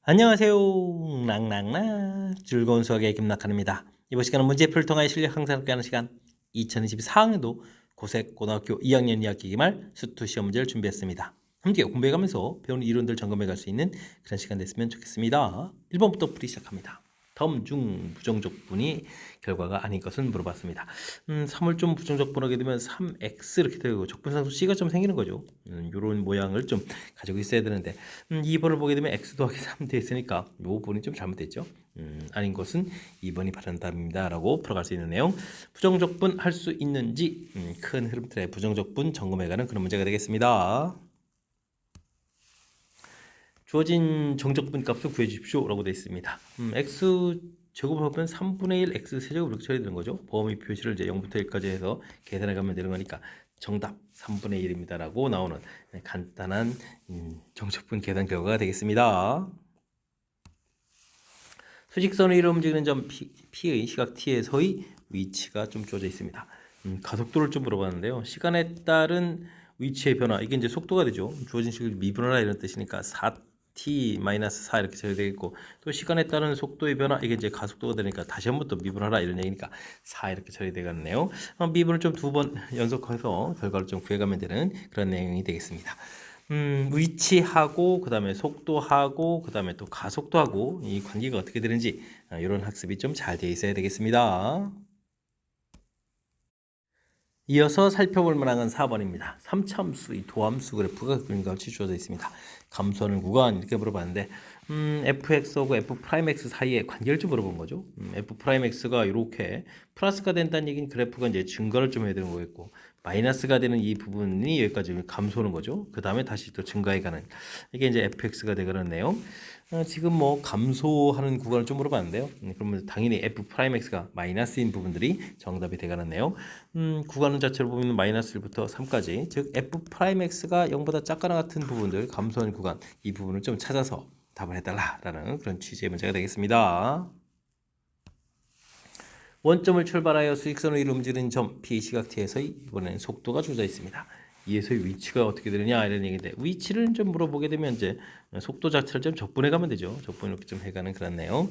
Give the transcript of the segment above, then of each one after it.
안녕하세요. 랑랑랑 즐거운 수학의 김낙한입니다. 이번 시간은 문제풀이를 통하여 실력 향상을 하는 시간 2024학년도 고색 고등학교 2학년 2학기 기말 수투 시험 문제를 준비했습니다. 함께 공부해가면서 배우는 이론들 점검해 갈 수 있는 그런 시간 됐으면 좋겠습니다. 1번부터 풀이 시작합니다. 다음 중 부정적분이 결과가 아닌 것은 물어봤습니다. 3을 좀 부정적분하게 되면 3x 이렇게 되고 적분상수 c가 좀 생기는 거죠. 이런 모양을 좀 가지고 있어야 되는데 2번을 보게 되면 x 더하기 3 돼 있으니까 이 부분이 좀 잘못됐죠. 아닌 것은 2번이 바른 답입니다 라고 풀어갈 수 있는 내용. 부정적분 할 수 있는지 큰 흐름틀의 부정적분 점검해가는 그런 문제가 되겠습니다. 주어진 정적분 값을 구해 주십시오 라고 되어 있습니다. x 제곱을 하면 3분의 1 x 세제곱 이렇게 처리되는 거죠. 범위 표시를 이제 0부터 1까지 해서 계산해 가면 되는 거니까 정답 3분의 1입니다 라고 나오는 간단한 정적분 계산 결과가 되겠습니다. 수직선을 이루어 움직이는 점 P의 시각 T에서의 위치가 좀 주어져 있습니다. 가속도를 좀 물어봤는데요. 시간에 따른 위치의 변화, 이게 이제 속도가 되죠. 주어진 식을 미분하라 이런 뜻이니까 4t-4 이렇게 처리되겠고, 또 시간에 따른 속도의 변화, 이게 이제 가속도가 되니까 다시 한번 또 미분하라 이런 얘기니까 4 이렇게 처리되겠네요. 미분을 좀 2번 연속해서 결과를 좀 구해가면 되는 그런 내용이 되겠습니다. 위치하고 그다음에 속도하고 그다음에 또 가속도하고 이 관계가 어떻게 되는지 이런 학습이 좀 잘 되어 있어야 되겠습니다. 이어서 살펴볼 만한 건 4번입니다. 3차함수, 이 도함수 그래프가 그림과 같이 주어져 있습니다. 감소하는 구간 이렇게 물어봤는데 fx하고 f'x 사이의 관계를 좀 물어본 거죠. f'x가 이렇게 플러스가 된다는 얘기는 그래프가 이제 증가를 좀 해야 되는 거겠고 마이너스가 되는 이 부분이 여기까지 감소하는 거죠. 그 다음에 다시 또 증가해가는 이게 이제 fx가 되가는 내용. 지금 뭐 감소하는 구간을 좀 물어봤는데요. 그러면 당연히 f'x가 마이너스인 부분들이 정답이 되가는 내용. 구간 자체로 보면 마이너스 1부터 3까지 즉 f'x가 0보다 작거나 같은 부분들 감소하는 구간 이 부분을 좀 찾아서 답을 해달라라는 그런 취지의 문제가 되겠습니다. 원점을 출발하여 수직선을 이루 움직이는 점 P 시각 T에서의 이번에는 속도가 주어져 있습니다. 이에서의 위치가 어떻게 되느냐 이런 얘기인데 위치를 좀 물어보게 되면 이제 속도 자체를 좀 적분해 가면 되죠. 적분 이렇게 좀 해가는 그런 내용.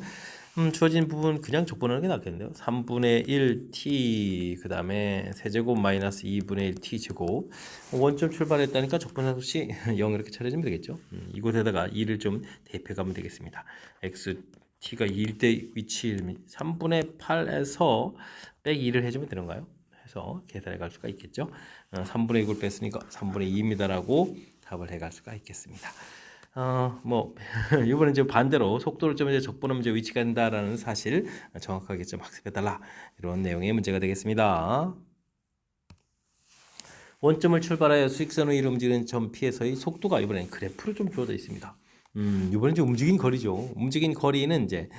주어진 부분 그냥 적분하는 게 낫겠네요. 3분의 1 t 그 다음에 세제곱 마이너스 2분의 1 t 제곱 원점 출발했다니까 적분함수 c 0 이렇게 차려주면 되겠죠. 이곳에다가 2를 좀 대입해 가면 되겠습니다. x t가 2일 때 위치 3분의 8에서 빼기 2를 해주면 되는가요? 해서 계산해 갈 수가 있겠죠. 3분의 6을 뺐으니까 3분의 2입니다라고 답을 해 갈 수가 있겠습니다. 뭐 이번엔 이제 반대로 속도를 좀 이제 적분하면 이제 위치가 된다라는 사실 정확하게 좀 학습해달라 이런 내용의 문제가 되겠습니다. 원점을 출발하여 수직선을 이루 움직이는 점 P에서의 속도가 이번엔 그래프로 좀 주어져 있습니다. 이번엔 이제 움직인 거리죠. 움직인 거리는 이제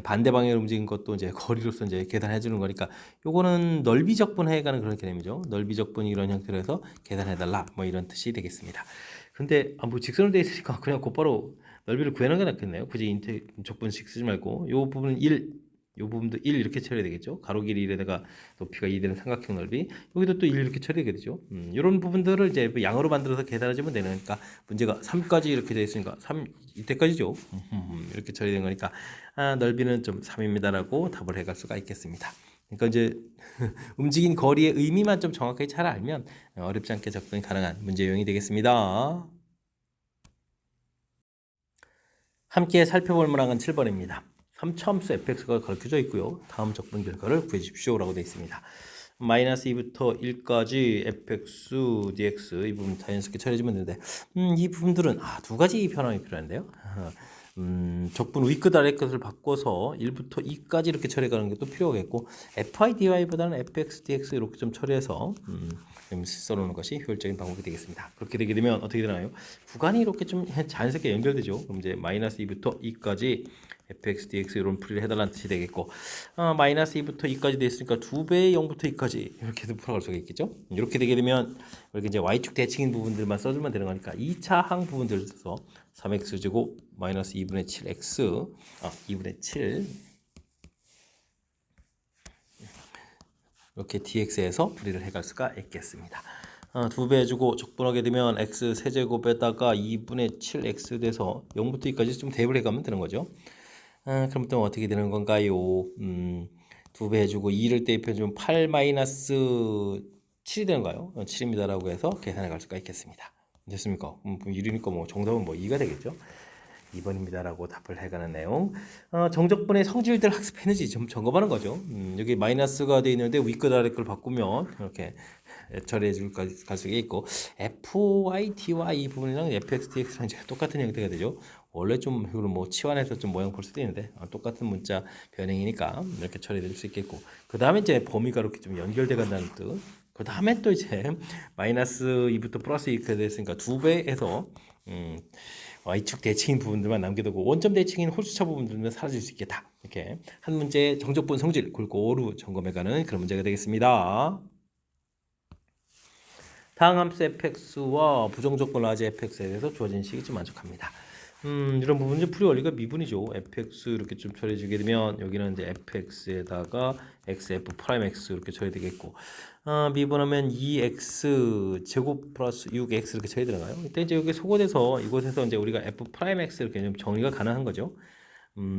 반대 방향으로 움직인 것도 이제 거리로서 이제 계산해 주는 거니까 요거는 넓이 적분해 가는 그런 개념이죠. 넓이 적분이 이런 형태로 해서 계산해 달라 뭐 이런 뜻이 되겠습니다. 근데 뭐 직선으로 되어 있으니까 그냥 곧바로 넓이를 구하는 게 낫겠네요. 굳이 적분식 쓰지 말고 요 부분은 1, 요 부분도 1 이렇게 처리해야 되겠죠. 가로 길이 1에다가 높이가 2 되는 삼각형 넓이 여기도 또 1 이렇게 처리하게 되죠. 이런 부분들을 이제 양으로 만들어서 계산해주면 되니까 문제가 3까지 이렇게 되어 있으니까 3 이때까지죠. 이렇게 처리된 거니까 넓이는 좀 3입니다라고 답을 해갈 수가 있겠습니다. 그러니까 이제 움직인 거리의 의미만 좀 정확하게 잘 알면 어렵지 않게 접근이 가능한 문제 유형이 되겠습니다. 함께 살펴볼 만한 건 7번입니다. 3차함수 fx가 가르쳐져 있고요. 다음 적분 결과를 구해 주십시오 라고 되어 있습니다. 마이너스 2부터 1까지 fx, dx 이 부분 자연스럽게 처리해주면 되는데 이 부분들은 두 가지 변환이 필요한데요. 적분 위 끝 아래 끝을 바꿔서 1부터 2까지 이렇게 처리하는 것도 필요하겠고 fi, dy보다는 fx, dx 이렇게 좀 처리해서 써놓는 것이 효율적인 방법이 되겠습니다. 그렇게 되게 되면 어떻게 되나요? 구간이 이렇게 좀 자연스럽게 연결되죠. 그럼 이제 마이너스 2부터 2까지 fx, dx 이런 풀이를 해달라는 뜻이 되겠고 마이너스 2부터 2까지 돼 있으니까 2배의 0부터 2까지 이렇게도 풀어갈 수가 있겠죠. 이렇게 되게 되면 이렇게 이제 y축 대칭인 부분들만 써주면 되는 거니까 2차 항 부분들을 써서 3x 제곱 마이너스 2분의 7x 2분의 7 이렇게 dx에서 풀이를 해갈 수가 있겠습니다. 2배 해주고 적분하게 되면 x 세제곱에다가 2분의 7x 돼서 0부터 2까지 좀 대입을 해가면 되는 거죠. 그럼 또 어떻게 되는 건가요? 2배 해주고 2를 대입해주면 8 마이너스 7이 되는가요? 7입니다라고 해서 계산해 갈 수가 있겠습니다. 됐습니까? 1이니까 뭐 정답은 뭐 2가 되겠죠. 2번입니다라고 답을 해가는 내용. 정적분의 성질들 학습했는지 좀 점검하는 거죠. 여기 마이너스가 되어 있는데 위끝 아래 걸 바꾸면 이렇게 처리해 줄 수가 있고 fy, dy 이 부분이랑 fx, dx랑 이제 똑같은 형태가 되죠. 원래 좀 이걸 뭐 치환해서 좀 모양 볼 수도 있는데 똑같은 문자 변형이니까 이렇게 처리해 줄 수 있겠고 그 다음에 이제 범위가 이렇게 좀 연결돼 간다는 뜻. 그 다음에 또 이제 마이너스 2부터 플러스 2가 됐으니까 2배에서 y축 대칭인 부분들만 남겨두고 원점 대칭인 홀수차 부분들만 사라질 수 있겠다. 이렇게 한 문제 정적분 성질 골고루 점검해가는 그런 문제가 되겠습니다. 다음 함수 fx와 부정조건 라지 fx에 대해서 주어진 식이 좀 만족합니다. 이런 부분 이제 풀이 원리가 미분이죠. fx 이렇게 좀 처리해주게 되면 여기는 이제 fx에다가 xf 프라임 x 이렇게 처리되겠고 미분하면 2x 제곱 플러스 6x 이렇게 처리 들어가요. 이때 이제 여기 소거돼서 이곳에서 이제 우리가 f 프라임 x 이렇게 좀 정리가 가능한 거죠.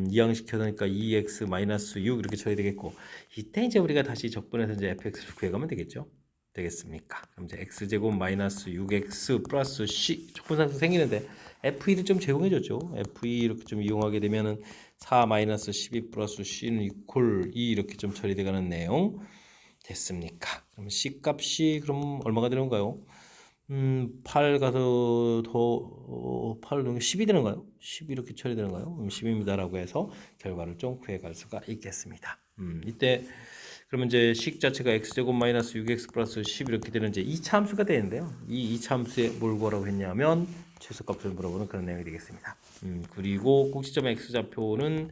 이항시켜놓으니까 2x 마이너스 6 이렇게 처리 되겠고 이때 이제 우리가 다시 적분해서 이제 fx를 구해가면 되겠죠. 되겠습니까? 그럼 이제 x제곱 마이너스 6x 플러스 c 적분상수 생기는데 f2를 좀 제공해줬죠. f2 이렇게 좀 이용하게 되면은 4 마이너스 12 플러스 c는 이퀄 2 이렇게 좀 처리돼가는 내용 됐습니까? 그럼 c 값이 그럼 얼마가 되는가요? 8 가서 더 8 12 되는가요? 12 이렇게 처리되는가요? 10입니다라고 해서 결과를 좀 구해갈 수가 있겠습니다. 이때 그러면 이제 식 자체가 x제곱 마이너스 6x 플러스 10 이렇게 되는 이제 2차 함수가 되는데요. 이 2차 함수에 뭘 구하라고 했냐면 최소값을 물어보는 그런 내용이 되겠습니다. 그리고 꼭지점 x좌표는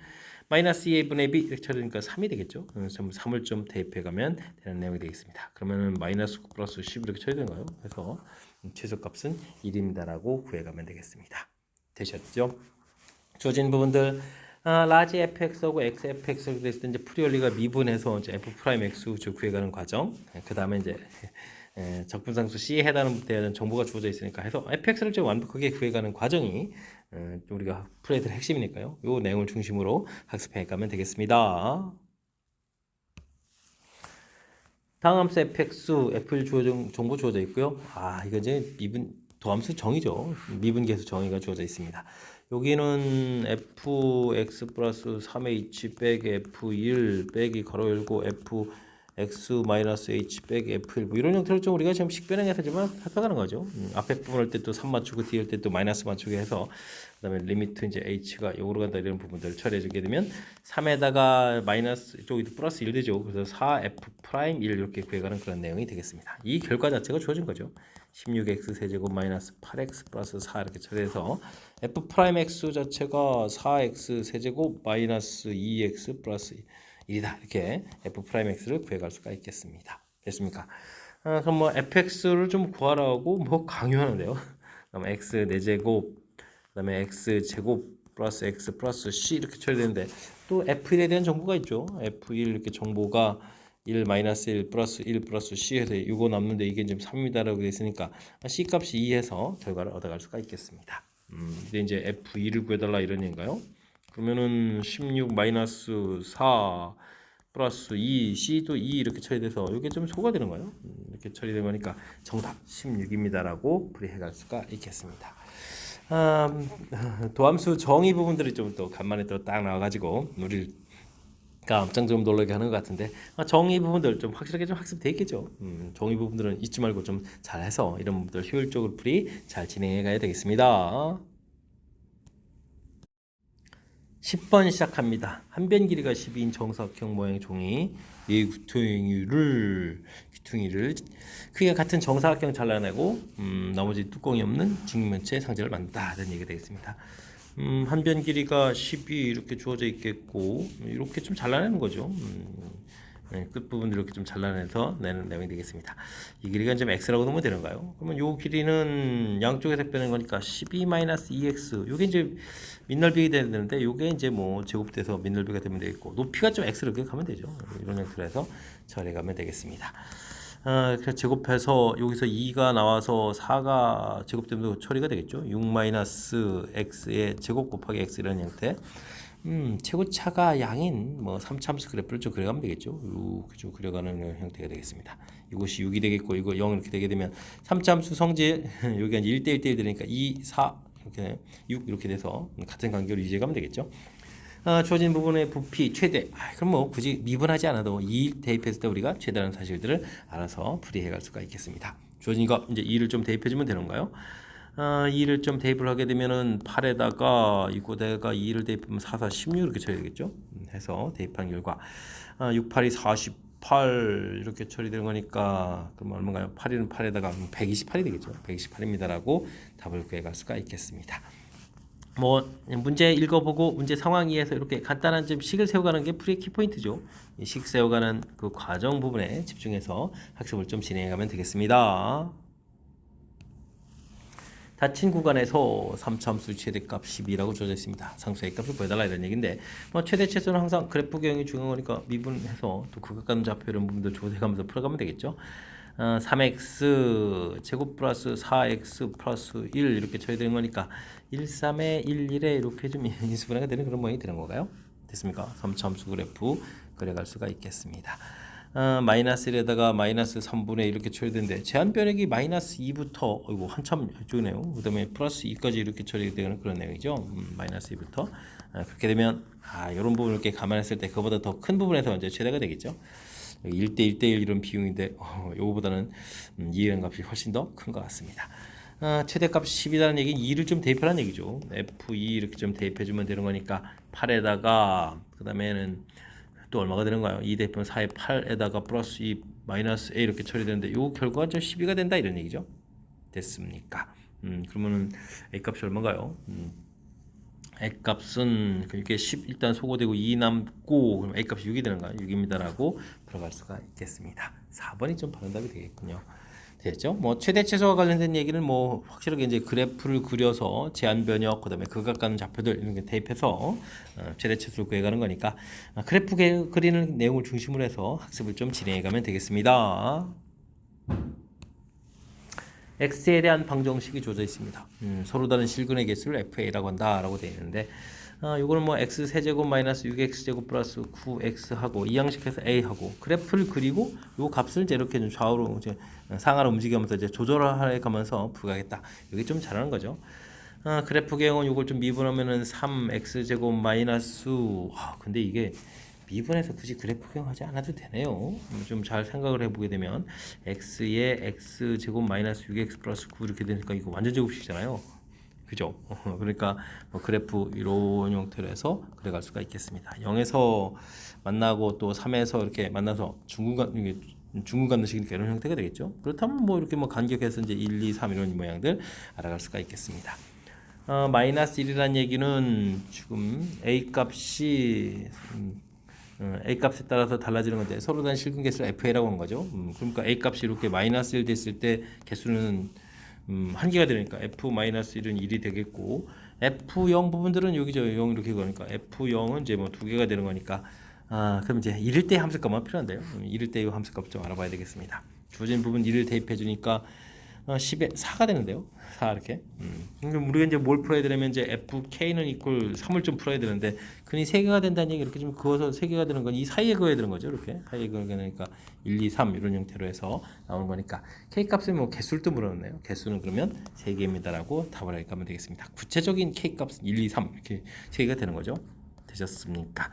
마이너스 2분의 b 이렇게 처리되니까 3이 되겠죠. 그래서 3을 좀 대입해가면 되는 내용이 되겠습니다. 그러면은 마이너스 9 플러스 10 이렇게 처리되는가요? 그래서 최소값은 1입니다라고 구해가면 되겠습니다. 되셨죠? 주어진 부분들 라지 fx하고 xfx를 됐을 때 이제 풀이 원리가 미분해서 이제 f 프라임 x 구해가는 과정. 그 다음에 이제 적분상수 C에 해당되는 정보가 주어져 있으니까 해서 fx를 좀 완벽하게 구해가는 과정이 우리가 풀어야 될 핵심이니까요. 이 내용을 중심으로 학습해 가면 되겠습니다. 다음 함수 fx, f1 정보 주어져 있고요. 이거 이제 미분 도함수 정의죠. 미분 계수 정의가 주어져 있습니다. 여기는 fx 플러스 3h 빼기 f1 빼기 괄호 열고 fx 마이너스 h 빼기 f1 뭐 이런 형태로 좀 우리가 지금 식변형에서 좀 살펴가는 거죠. 앞에 부분 할 때 또 3 맞추고 뒤에 할 때 또 마이너스 맞추게 해서 그다음에 리미트 이제 h가 0으로 간다 이런 부분들을 처리해 주게 되면 3에다가 마이너스 쪽이 플러스 1 되죠. 그래서 4f 프라임 1 이렇게 구해가는 그런 내용이 되겠습니다. 이 결과 자체가 주어진 거죠. 16x 세제곱 마이너스 8x 플러스 4 이렇게 처리해서 f 프라임 x 자체가 4x 세제곱 마이너스 2x 플러스 1이다. 이렇게 f 프라임 x를 구해갈 수가 있겠습니다. 됐습니까? 그럼 뭐 fx를 좀 구하라고 뭐 강요하는데요. 그럼 x 4제곱 그다음에 x 제곱 플러스 x 플러스 c 이렇게 처리되는데 또 f1에 대한 정보가 있죠. f1 이렇게 정보가 1 마이너스 1 플러스 1 플러스 c 해서 이거 남는데 이게 지금 3입니다라고 되어 있으니까 c 값이 2 해서 결과를 얻어갈 수가 있겠습니다. 근데 이제 f2를 구해달라 이런 얘기인가요? 그러면은 16 마이너스 4 플러스 2 c도 2 이렇게 처리돼서 이게 좀 소가 되는 거예요. 이렇게 처리된 거니까 정답 16입니다라고 풀이해갈 수가 있겠습니다. 도함수 정의 부분들이 좀 또 간만에 또 딱 나와가지고 우리를 깜짝 좀 놀라게 하는 것 같은데 정의 부분들 좀 확실하게 좀 학습돼 있겠죠. 정의 부분들은 잊지 말고 좀 잘해서 이런 부분들 효율적으로 풀이 잘 진행해 가야 되겠습니다. 10번 시작합니다. 한 변 길이가 12인 정사각형 모양의 종이 이 귀퉁이를 크기가 같은 정사각형 잘라내고 나머지 뚜껑이 없는 직면체 상자를 만든다는 얘기가 되겠습니다. 한 변 길이가 12 이렇게 주어져 있겠고 이렇게 좀 잘라내는 거죠. 끝부분 이렇게 좀 잘라내서 내는 내용이 되겠습니다. 이 길이가 좀 x라고 놓으면 되는가요? 그러면 이 길이는 양쪽에서 빼는 거니까 12-2x 이게 이제 민넓이가 되는데 이게 이제 뭐 제곱돼서 민넓이가 되면 되겠고 높이가 좀 x로 이렇게 가면 되죠. 이런 형태로 해서 처리해 가면 되겠습니다. 그래서 제곱해서 여기서 2가 나와서 4가 제곱되면 처리가 되겠죠. 6-x의 제곱 곱하기 x라는 형태. 최고차가 양인 뭐 3참수 그래프를 좀 그려가면 되겠죠. 이렇게 좀 그려가는 형태가 되겠습니다. 이것이 6이 되겠고 이거 0 이렇게 되게 되면 3참수 성질 여기가 이제 1대1 되니까 2, 4 이렇게 6 이렇게 돼서 같은 관계로 유지가면 되겠죠. 주어진 부분의 부피 최대. 그럼 뭐 굳이 미분하지 않아도 2 대입했을 때 우리가 최대라는 사실들을 알아서 풀이해갈 수가 있겠습니다. 주어진 거 이제 2를 좀 대입해주면 되는가요? 2를 좀 대입을 하게 되면은 8에다가 이거다가 2를 대입하면 4, 4, 16 이렇게 처리되겠죠. 해서 대입한 결과 6, 8이 48 이렇게 처리되는 거니까 그럼 얼마인가요? 8이는 8에다가 128이 되겠죠. 128입니다라고 답을 구해갈 수가 있겠습니다. 뭐 문제 읽어보고 문제 상황 이해해서 이렇게 간단한 좀 식을 세워가는 게 풀이의 키포인트죠. 이 식 세워가는 그 과정 부분에 집중해서 학습을 좀 진행해가면 되겠습니다. 닫힌 구간에서 3참수 최대값 12라고 주어져 있습니다. 상수 A값을 구해달라 이런 얘기인데 뭐 최대 최소는 항상 그래프 개형이 중요한 거니까 미분해서 또 극각간 좌표 이런 부분도 조색하면서 풀어가면 되겠죠. 3x 제곱 플러스 4x 플러스 1 이렇게 쳐야 되는 거니까 1, 3에 1, 1에 이렇게 좀 인수분해가 되는 그런 모양이 되는 건가요? 됐습니까? 3참수 그래프 그려갈 수가 있겠습니다. 마이너스 1에다가 마이너스 3분의 1 이렇게 처리되는데 제한 변액이 마이너스 2부터 이거 한참 이쪽이네요. 그 다음에 플러스 2까지 이렇게 처리되는 그런 내용이죠. 마이너스 2부터 그렇게 되면 이런 부분을 이렇게 감안했을 때 그보다 더 큰 부분에서 이제 최대가 되겠죠. 1대 1대1 이런 비용인데 요거보다는 2라는 값이 훨씬 더 큰 것 같습니다. 최대값 10이라는 얘기는 2를 좀 대입하라는 얘기죠. F2 이렇게 좀 대입해주면 되는 거니까 8에다가 그 다음에는 또 얼마가 되는가요? 2 대입하면 4에 8에다가 플러스 2 마이너스 A 이렇게 처리되는데 요 결과가 좀 12가 된다 이런 얘기죠. 됐습니까? 그러면은 A 값이 얼마인가요? A 값은 이렇게 10 일단 소거되고 2 남고 그럼 A 값이 6이 되는가요? 6입니다라고 들어갈 수가 있겠습니다. 4번이 좀 바른 답이 되겠군요. 됐죠? 뭐 최대 최소와 관련된 얘기를 뭐 확실하게 이제 그래프를 그려서 제한 변역 그다음에 극악가는 좌표들 이런 게 대입해서 최대 최소를 구해가는 거니까 그래프 그리는 내용을 중심으로 해서 학습을 좀 진행해가면 되겠습니다. x에 대한 방정식이 주어져 있습니다. 서로 다른 실근의 개수를 fa라고 한다라고 되어 있는데 이거는 뭐 x 세제곱 마이너스 6x 제곱 플러스 9x 하고 이 양식에서 a 하고 그래프를 그리고 요 값을 이제 이렇게 좀 좌우로 이제 상하로 움직이면서 이제 조절해 가면서 부가하겠다. 이게 좀 잘하는 거죠. 그래프 개형은 이걸 좀 미분하면은 3x 제곱 마이너스 근데 이게 미분해서 굳이 그래프 개형하지 않아도 되네요. 좀 잘 생각을 해보게 되면 x에 x 제곱 마이너스 6x 플러스 9 이렇게 되니까 이거 완전 제곱식이잖아요. 그죠? 그러니까 뭐 그래프 이런 형태로 해서 그래갈 수가 있겠습니다. 0에서 만나고 또 3에서 이렇게 만나서 중간 식이니까 이런 형태가 되겠죠. 그렇다면 뭐 이렇게 뭐 간격해서 이제 1, 2, 3 이런 모양들 알아갈 수가 있겠습니다. 마이너스 1이라는 얘기는 지금 A 값이 A 값에 따라서 달라지는 건데 서로 다른 실근 개수를 FA라고 하는 거죠. 그러니까 A 값이 이렇게 마이너스 1 됐을 때 개수는 한 개가 되니까 F-1은 1이 되겠고 F0 부분들은 여기죠. 0 이렇게 거니까 F0은 이제 뭐 두 개가 되는 거니까 그럼 이제 1일 때 함수값만 필요한데요. 1일 때 이 함수값 좀 알아봐야 되겠습니다. 주어진 부분 1을 대입해 주니까 10에 4가 되는데요. 4 이렇게. 그럼 우리가 이제 뭘 풀어야 되냐면 이제 FK는 이퀄 3을 좀 풀어야 되는데 근이 3개가 된다는 얘기 이렇게 좀 그어서 3개가 되는 건 이 사이에 그어야 되는 거죠. 이렇게 사이에 그어야 되니까 1, 2, 3 이런 형태로 해서 나오는 거니까 K 값을 뭐 개수를 또 물어냈네요. 개수는 그러면 3개입니다라고 답을 하면 되겠습니다. 구체적인 K 값은 1, 2, 3 이렇게 3개가 되는 거죠. 되셨습니까?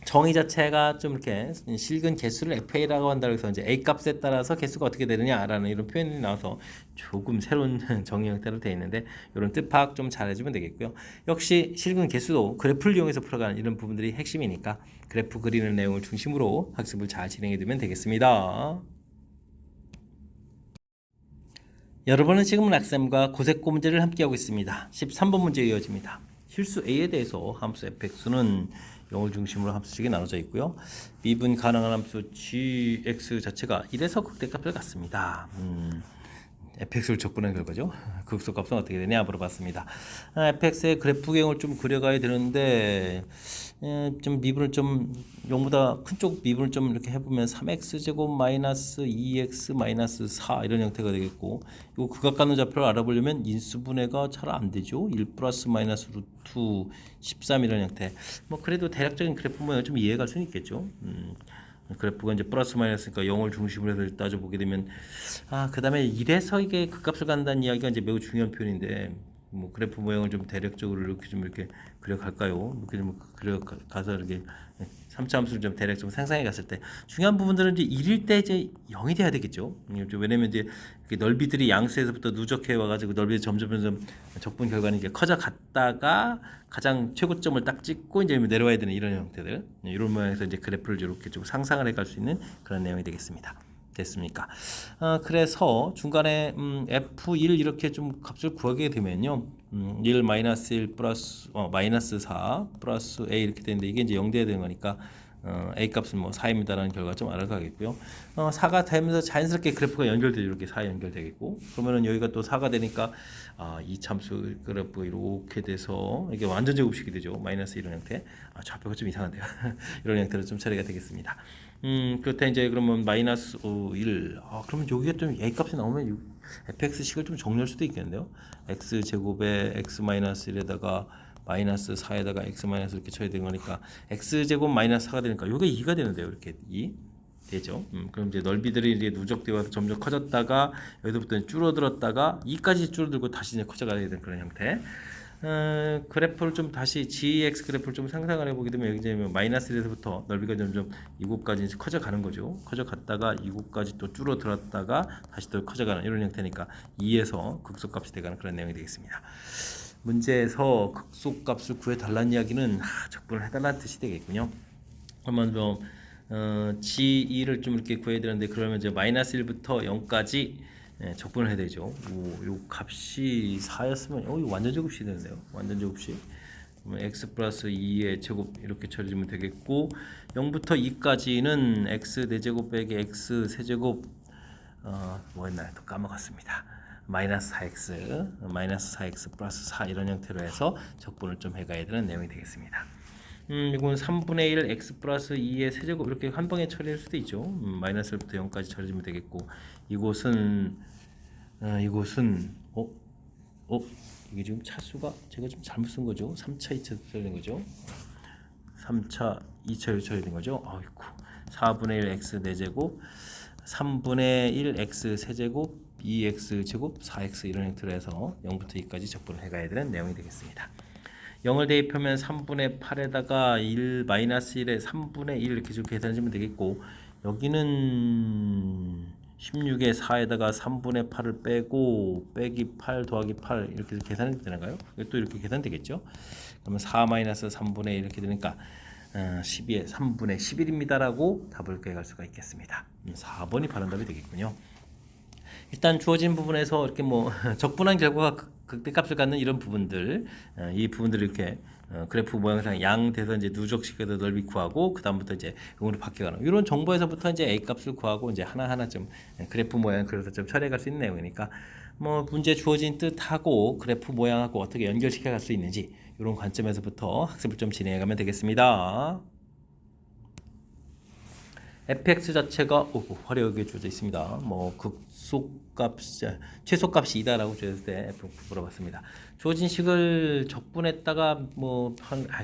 정의 자체가 좀 이렇게 실근 개수를 FA라고 한다고 해서 이제 A 값에 따라서 개수가 어떻게 되느냐라는 이런 표현이 나와서 조금 새로운 정의 형태로 되어 있는데 이런 뜻 파악 좀 잘해주면 되겠고요. 역시 실근 개수도 그래프를 이용해서 풀어가는 이런 부분들이 핵심이니까 그래프 그리는 내용을 중심으로 학습을 잘 진행해두면 되겠습니다. 여러분은 지금 락쌤과 고색고 문제를 함께하고 있습니다. 13번 문제 이어집니다. 실수 A에 대해서 함수 fx는 0을 중심으로 함수식이 나눠져 있고요. 미분 가능한 함수 gx 자체가 1에서 극대값을 갖습니다. fx를 적분한 결과죠. 극소값은 어떻게 되냐 물어봤습니다. fx의 그래프 개형을 좀 그려가야 되는데 좀 미분을 좀 0보다 큰 쪽 미분을 좀 이렇게 해보면 3x제곱 마이너스 2x 마이너스 4 이런 형태가 되겠고, 이거 극악관계 좌표를 알아보려면 인수분해가 잘 안 되죠. 1 플러스 마이너스 루트 13 이런 형태. 뭐 그래도 대략적인 그래프 모양을 좀 이해할 수는 있겠죠. 그래프가 이제 플러스 마이너스니까 0을 중심으로 해서 따져보게 되면 그 다음에 이래서 이게 극값을 간다는 이야기가 이제 매우 중요한 표현인데, 뭐 그래프 모양을 좀 대략적으로 이렇게 그려갈까요? 이렇게 좀 그려가서 이렇게 3차 함수를 좀 대략 좀 상상해 갔을 때 중요한 부분들은 이제 1일 때 이제 0이 돼야 되겠죠. 왜냐면 이제 넓이들이 양수에서부터 누적해 와가지고 넓이 점점 적분 결과는 이제 커져 갔다가 가장 최고점을 딱 찍고 이제 내려와야 되는 이런 형태들, 이런 모양에서 이제 그래프를 이렇게 좀 상상을 해갈 수 있는 그런 내용이 되겠습니다. 됐습니까? 그래서 중간에 F1 이렇게 좀 값을 구하게 되면요, 1 마이너스 1 플러스 마이너스 4 플러스 A 이렇게 되는데, 이게 이제 0 돼야 되는 거니까 A 값은 뭐 4입니다라는 결과 좀 알아가겠고요. 4가 되면서 자연스럽게 그래프가 연결되죠. 이렇게 4 연결되겠고, 그러면은 여기가 또 4가 되니까 이 참수 그래프 이렇게 돼서 이게 완전 제곱식이 되죠. 마이너스 이런 형태. 좌표가 좀 이상한데요. 이런 형태로 좀 처리가 되겠습니다. 그렇다 이제 그러면 마이너스 1. 그러면 여기가 좀 A 값이 나오면 fx식을 좀 정리할 수도 있겠는데요. x 제곱에 x 마이너스 1에다가 마이너스 4에다가 x 마이너스 이렇게 쳐야 되는 거니까 x 제곱 마이너스 4가 되니까 요게 2가 되는데요. 이렇게 2 되죠. 그럼 이제 넓이들이 이제 누적되어서 점점 커졌다가 여기서부터 줄어들었다가 2까지 줄어들고 다시 이제 커져가야 되는 그런 형태. 그래프를 좀 다시 gx 그래프를 좀 상상을 해보게 되면 여기 이제 마이너스 1에서부터 넓이가 점점 이곳까지 이제 커져가는 거죠. 커져갔다가 이곳까지 또 줄어들었다가 다시 또 커져가는 이런 형태니까 2에서 극소값이 돼가는 그런 내용이 되겠습니다. 문제에서 극소값을 구해달라는 이야기는 적분을 해달라는 뜻이 되겠군요. 그러면 좀 g2를 좀 이렇게 구해야 되는데, 그러면 이제 마이너스 1부터 0까지 적분을 해야 되죠. 요 값이 4였으면 이거 완전 제곱식이 되는데요. 완전 제곱식. 그러면 x 플러스 2의 제곱 이렇게 처리하면 되겠고, 0부터 2까지는 x 4제곱 빼기 x 세제곱 뭐였나요? 또 까먹었습니다. 마이너스 4x 플러스 4 이런 형태로 해서 적분을 좀 해가야 되는 내용이 되겠습니다. 이건 3분의 1 x 플러스 2의 세제곱 이렇게 한 방에 처리할 수도 있죠. 마이너스 1부터 0까지 처리하면 되겠고, 이곳은 이게 지금 차수가 제가 좀 잘못 쓴 거죠. 3차 2차 처리된 거죠. 3차 2차 처리된 거죠. 아이고, 4분의 1 x 4제곱 3분의 1 x 세제곱 2x 제곱 4x 이런 형태로 해서 0부터 2까지 적분을 해가야 되는 내용이 되겠습니다. 0을 대입하면 3분의 8에다가 1 마이너스 1에 3분의 1 이렇게 좀 계산해주면 되겠고, 여기는 16에 4에다가 3분의 8을 빼고 빼기 8 더하기 8 이렇게 계산해도 되나요? 또 이렇게 계산되겠죠? 그러면 4 마이너스 3분의 1 이렇게 되니까 12에 3분의 11입니다라고 답을 구해갈 수가 있겠습니다. 4번이 바른 답이 되겠군요. 일단 주어진 부분에서 이렇게 뭐 적분한 결과가 극대값을 갖는 이런 부분들, 이 부분들을 이렇게 그래프 모양상 양돼서 이제 누적시켜서 넓이 구하고, 그 다음부터 이제 음으로 바뀌어가는 이런 정보에서부터 이제 A 값을 구하고 이제 하나하나 좀 그래프 모양 그래서 좀 처리해갈 수 있는 내용이니까, 뭐 문제 주어진 뜻하고 그래프 모양하고 어떻게 연결시켜갈 수 있는지 이런 관점에서부터 학습을 좀 진행해가면 되겠습니다. fx 자체가 화려하게 주어져 있습니다. 뭐 최소값이 2다라고 주어졌을 때 f 물어봤습니다. 주어진 식을 적분했다가 뭐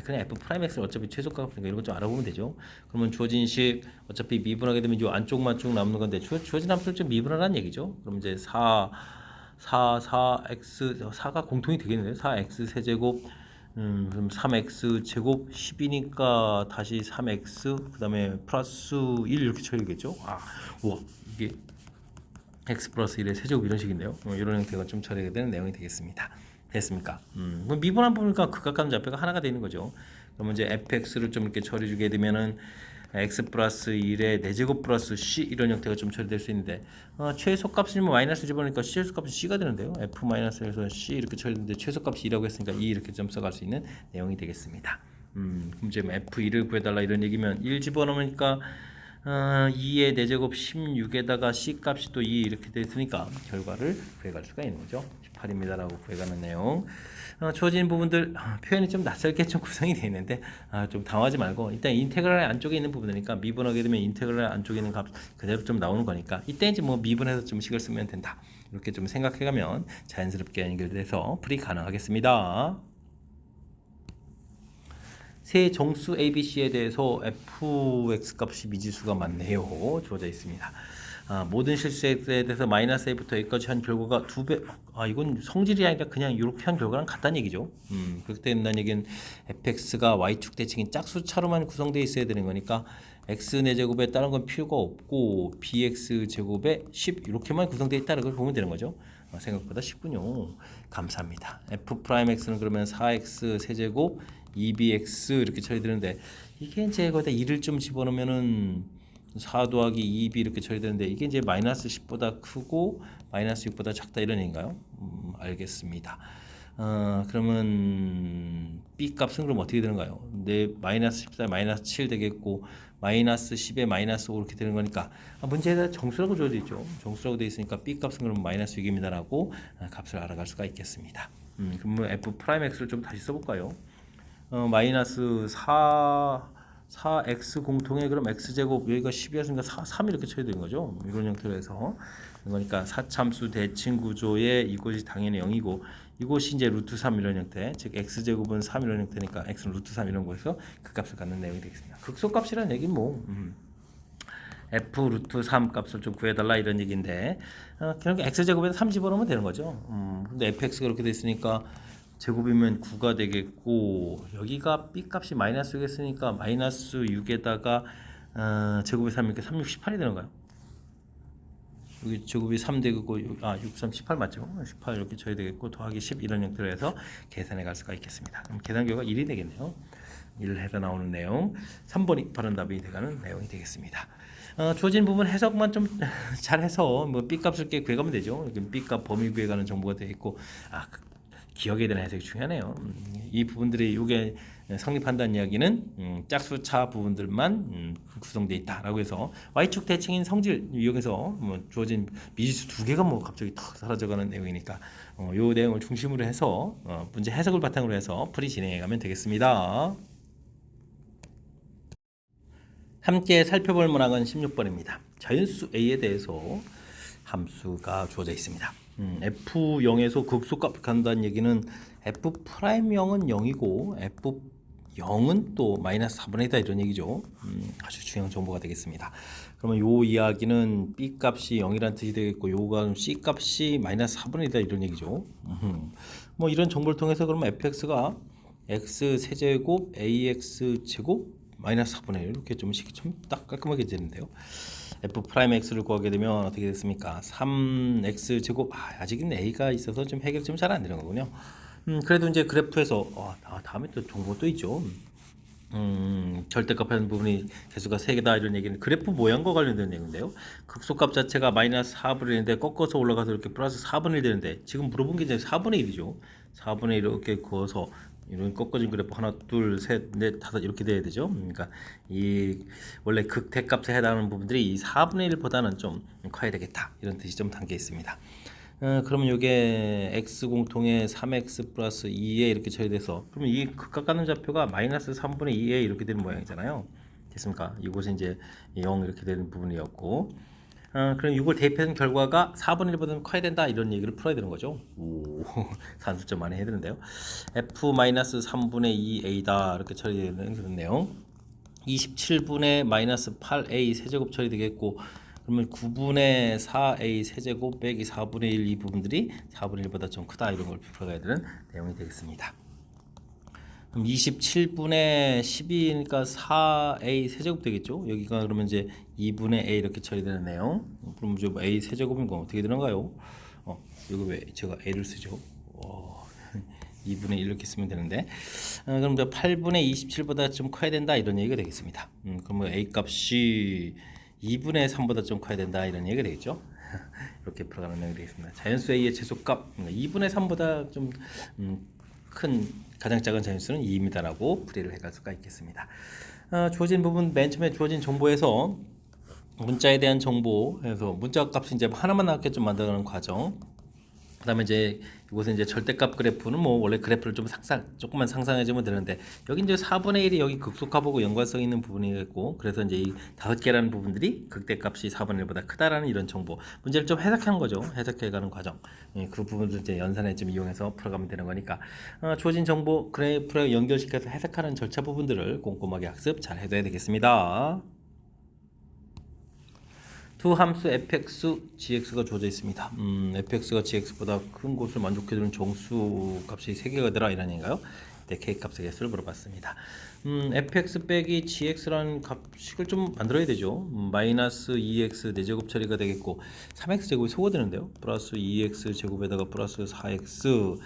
그냥 f 프라임 x를 어차피 최소값이니까 이런 거 좀 알아보면 되죠. 그러면 주어진 식 어차피 미분하게 되면 이 안쪽만 쭉 남는 건데 주어진 함수를 좀 미분하라는 얘기죠. 그럼 이제 4가 공통이 되겠네요. 4x 세제곱 그럼 3x 제곱 10이니까 다시 3x 그 다음에 플러스 1 이렇게 처리겠죠. 우와, 이게 x 플러스 1의 세제곱 이런 식인데요. 이런 형태가 좀 처리가 되는 내용이 되겠습니다. 됐습니까? 미분한 부분이니까 극각감 좌표가 하나가 되는 거죠. 그러면 이제 fx를 좀 이렇게 처리주게 되면은 x 플러스 1의 4제곱 플러스 c 이런 형태가 좀 처리될 수 있는데, 최소값을 마이너스 집어넣으니까 최소값은 c가 되는데요. f 마이너스에서 c 이렇게 처리되는데 최소값이 2라고 했으니까 2 이렇게 좀 써갈 수 있는 내용이 되겠습니다. 그럼 이제 f1을 구해달라 이런 얘기면 1 집어넣으니까 2의 4제곱 16에다가 C값이 또 2 이렇게 되어 있으니까 결과를 구해갈 수가 있는 거죠. 18입니다라고 구해가는 내용. 주어진 부분들 표현이 좀 낯설게 좀 구성이 되어 있는데 좀 당황하지 말고 일단 인테그랄 안쪽에 있는 부분이니까 미분하게 되면 인테그랄 안쪽에 있는 값 그대로 좀 나오는 거니까 이때 이제 뭐 미분해서 좀 식을 쓰면 된다. 이렇게 좀 생각해가면 자연스럽게 연결돼서 풀이 가능하겠습니다. 세 정수 ABC에 대해서 fx 값이 미지수가 많네요. 주어져 있습니다. 모든 실수에 대해서 마이너스 a부터 a까지 한 결과가 2배. 이건 성질이 아니라 그냥 이렇게 한 결과랑 같다는 얘기죠. 그렇게 된다는 얘기는 fx가 y축 대칭인 짝수차로만 구성되어 있어야 되는 거니까 x 4제곱에 다른 건 필요가 없고 bx 제곱에 10 이렇게만 구성되어 있다는 걸 보면 되는 거죠. 생각보다 쉽군요. 감사합니다. f'x는 그러면 4x 세제곱 2bx 이렇게 처리되는데 이게 이제 거기다 2를 좀 집어넣으면은 4 더하기 2b 이렇게 처리되는데 이게 이제 마이너스 10보다 크고 마이너스 6보다 작다 이런 얘기인가요? 알겠습니다. 그러면 b 값은 그럼 어떻게 되는가요? 마이너스 14 마이너스 7 되겠고 마이너스 10에 마이너스 5 이렇게 되는 거니까 문제에다 정수라고 줘져 있죠. 정수라고 되어 있으니까 b 값은 그럼 마이너스 6입니다라고 값을 알아갈 수가 있겠습니다. 그러면 f'x를 좀 다시 써볼까요? 마이너스 4x 공통에 그럼 x제곱 여기가 10이었으니까 3 이렇게 쳐야 되는 거죠. 이런 형태로 해서 그러니까 사참수 대칭 구조에 이곳이 당연히 0이고 이곳이 이제 루트 3 이런 형태, 즉 x제곱은 3 이런 형태니까 x는 루트 3 이런 거에서 그 값을 갖는 내용이 되겠습니다. 극소값이라는 얘기는 뭐 f 루트 3 값을 좀 구해달라 이런 얘기인데 결국 x제곱에서 3 집어넣으면 되는 거죠. 근데 fx가 그렇게 됐으니까 제곱이면 9가 되겠고 여기가 b 값이 마이너스 6이었으니까 마이너스 6에다가 제곱이 3이니까 3, 6, 18이 되는가요? 여기 제곱이 3 되고 6, 3, 18 맞죠? 18 이렇게 쳐야 되겠고 더하기 10 이런 형태로 해서 계산해 갈 수가 있겠습니다. 그럼 계산 결과 1이 되겠네요. 1을 해서 나오는 내용 3번이 바른 답이 되가는 내용이 되겠습니다. 주어진 부분 해석만 좀 잘해서 뭐 b 값을 꽤 구해가면 되죠. b 값 범위 구해가는 정보가 되어 있고 기억에 대한 해석이 중요하네요. 이 부분들이 이게 성립한다는 이야기는 짝수차 부분들만 구성되어 있다라고 해서 y축 대칭인 성질 이용해서 뭐 주어진 미지수 2개가 뭐 갑자기 탁 사라져가는 내용이니까 이 내용을 중심으로 해서 문제 해석을 바탕으로 해서 풀이 진행해가면 되겠습니다. 함께 살펴볼 문항은 16번입니다. 자연수 A에 대해서 함수가 주어져 있습니다. F0에서 극소값 간다는 얘기는 F'0은 0이고 F0은 또 마이너스 4분의 1이다 이런 얘기죠. 아주 중요한 정보가 되겠습니다. 그러면 요 이야기는 B 값이 0이라는 뜻이 되겠고 요가 C 값이 마이너스 4분의 1이다 이런 얘기죠. 뭐 이런 정보를 통해서 그러면 fx가 x 세제곱 ax 제곱 마이너스 4분의 1 이렇게 좀 식이 좀 딱 깔끔하게 되는데요. f'x를 구하게 되면 어떻게 됐습니까? 3x 제곱 아직은 a가 있어서 좀 해결이 좀 잘 안 되는 거군요. 그래도 이제 그래프에서 다음에 또 정보 또 있죠. 절대값 하는 부분이 개수가 3개다 이런 얘기는 그래프 모양과 관련된 얘기인데요. 극소값 자체가 마이너스 4분의 1인데 꺾어서 올라가서 이렇게 플러스 4분의 1 되는데 지금 물어본 게 이제 4분의 1이죠. 4분의 1 이렇게 그어서 이런 꺾어진 그래프 하나 둘 셋 넷 다섯 이렇게 돼야 되죠. 그러니까 이 원래 극대값에 해당하는 부분들이 이 4분의 1보다는 좀 커야 되겠다 이런 뜻이 좀 담겨 있습니다. 그러면 이게 x 공통에 3x 플러스 2에 이렇게 처리돼서 그러면 이 극각 가는 좌표가 마이너스 3분의 2에 이렇게 되는 모양이잖아요. 됐습니까? 이곳이 이제 0 이렇게 되는 부분이었고 그럼 이걸 대입한 결과가 4분의 1보다는 커야 된다 이런 얘기를 풀어야 되는 거죠. 산수점 많이 해야 되는데요. f-3분의 2a다 이렇게 처리되는 그런 내용. 27분의 마이너스 8a 세제곱 처리되겠고 그러면 9분의 4a 세제곱 빼기 4분의 1 이 부분들이 4분의 1보다 좀 크다 이런 걸 풀어가야 되는 내용이 되겠습니다. 그럼 27분의 12니까 4a 세제곱 되겠죠? 여기가 그러면 이제 2분의 a 이렇게 처리되는 내용. 그럼 좀 a 세제곱인 거 어떻게 되는가요? 여기 왜 제가 a를 쓰죠? 2분의 1 이렇게 쓰면 되는데 그럼 이제 8분의 27보다 좀 커야 된다 이런 얘기가 되겠습니다. 그러면 a 값이 2분의 3보다 좀 커야 된다 이런 얘기가 되겠죠. 이렇게 풀어가는 내용이 되겠습니다. 자연수 a의 최소값 2분의 3보다 좀 큰 가장 작은 자연수는 2입니다라고 풀이를 해갈 수가 있겠습니다. 주어진 부분 맨 처음에 주어진 정보에서 문자에 대한 정보에서 문자 값이 이제 하나만 나왔게 좀 만들어가는 과정. 그다음에 이제 이곳은 이제 절대값 그래프는 뭐 원래 그래프를 좀 조금만 상상해주면 되는데 여기 이제 4분의 1이 여기 극소값하고 연관성 있는 부분이겠고 그래서 이제 이 5개라는 부분들이 극대값이 4분의 1보다 크다라는 이런 정보 문제를 좀 해석한 거죠. 해석해가는 과정. 예, 그 부분을 이제 연산에 좀 이용해서 풀어가면 되는 거니까 주어진 정보 그래프랑 연결시켜서 해석하는 절차 부분들을 꼼꼼하게 학습 잘 해둬야 되겠습니다. 두 함수 fx, gx가 주어져 있습니다. fx가 gx보다 큰 것을 만족해주는 정수 값이 3개가 되라 이런 얘기인가요? 네, k 값의 개수를 물어봤습니다. fx 빼기 gx라는 값식을 좀 만들어야 되죠. 마이너스 2x 4제곱 처리가 되겠고 3x 제곱이 소거되는데요. 플러스 2x 제곱에다가 플러스 4x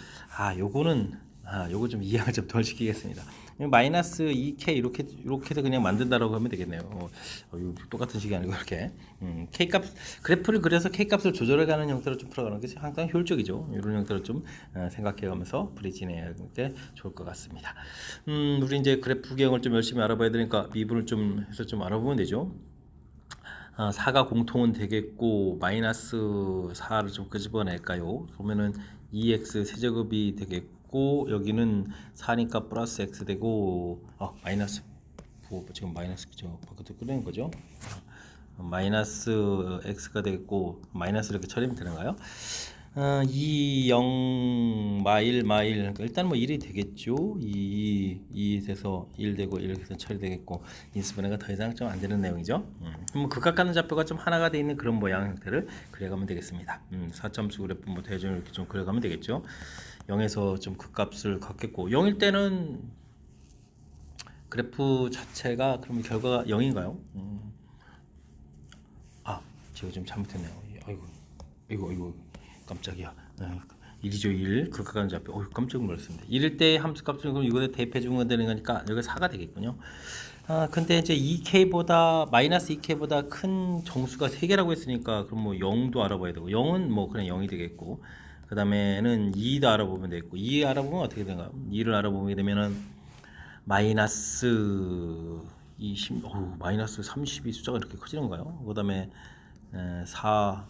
요거 좀 이해를 좀 덜 시키겠습니다. 마이너스 2k 이렇게 해서 그냥 만든다라고 하면 되겠네요. 똑같은 식이 아니고 이렇게 k 값 그래프를 그려서 k 값을 조절해가는 형태로 좀 풀어가는 게 항상 효율적이죠. 이런 형태로 좀 생각해가면서 풀이 진행하는 게 좋을 것 같습니다. 우리 이제 그래프 기형을 좀 열심히 알아봐야 되니까 미분을 좀 해서 좀 알아보면 되죠. 4가 공통은 되겠고 마이너스 4를 좀 끄집어낼까요? 그러면은 2x 세제곱이 되겠고 여기는 4니까 플러스 x 되고 마이너스 지금 마이너스 바깥으로 끄는 거죠. 마이너스 x가 되겠고 마이너스 이렇게 처리하면 되는가요? 2, 0, 마일 그러니까 일단 뭐 1이 되겠죠. 2 돼서 1 되고 이렇게 해서 처리되겠고 인수분해가 더 이상 좀 안 되는 내용이죠. 그럼 극각하는 좌표가 좀 하나가 돼 있는 그런 모양 형태를 그려가면 되겠습니다. 4점수 그래프 뭐 대전을 이렇게 좀 그려가면 되겠죠. 0에서 좀 극값을 갖겠고 0일 때는 그래프 자체가 그러면 결과가 0인가요? 제가 좀 잘못했네요. 아이고 깜짝이야. 1이죠 1 극각하는 좌표. 깜짝 놀랐습니다. 1일 때 함수값을 그럼 이거에 대입해 주면 되는 거니까 여기 4가 되겠군요. 근데 이제 2k보다 마이너스 2k보다 큰 정수가 3개라고 했으니까 그럼 뭐 0도 알아봐야 되고 0은 뭐 그냥 0이 되겠고 그 다음에는 2도 알아보면 되겠고 2 알아보면 어떻게 되나요? 2를 알아보게 되면은 마이너스 20, 마이너스 30이 숫자가 이렇게 커지는가요? 그 다음에 4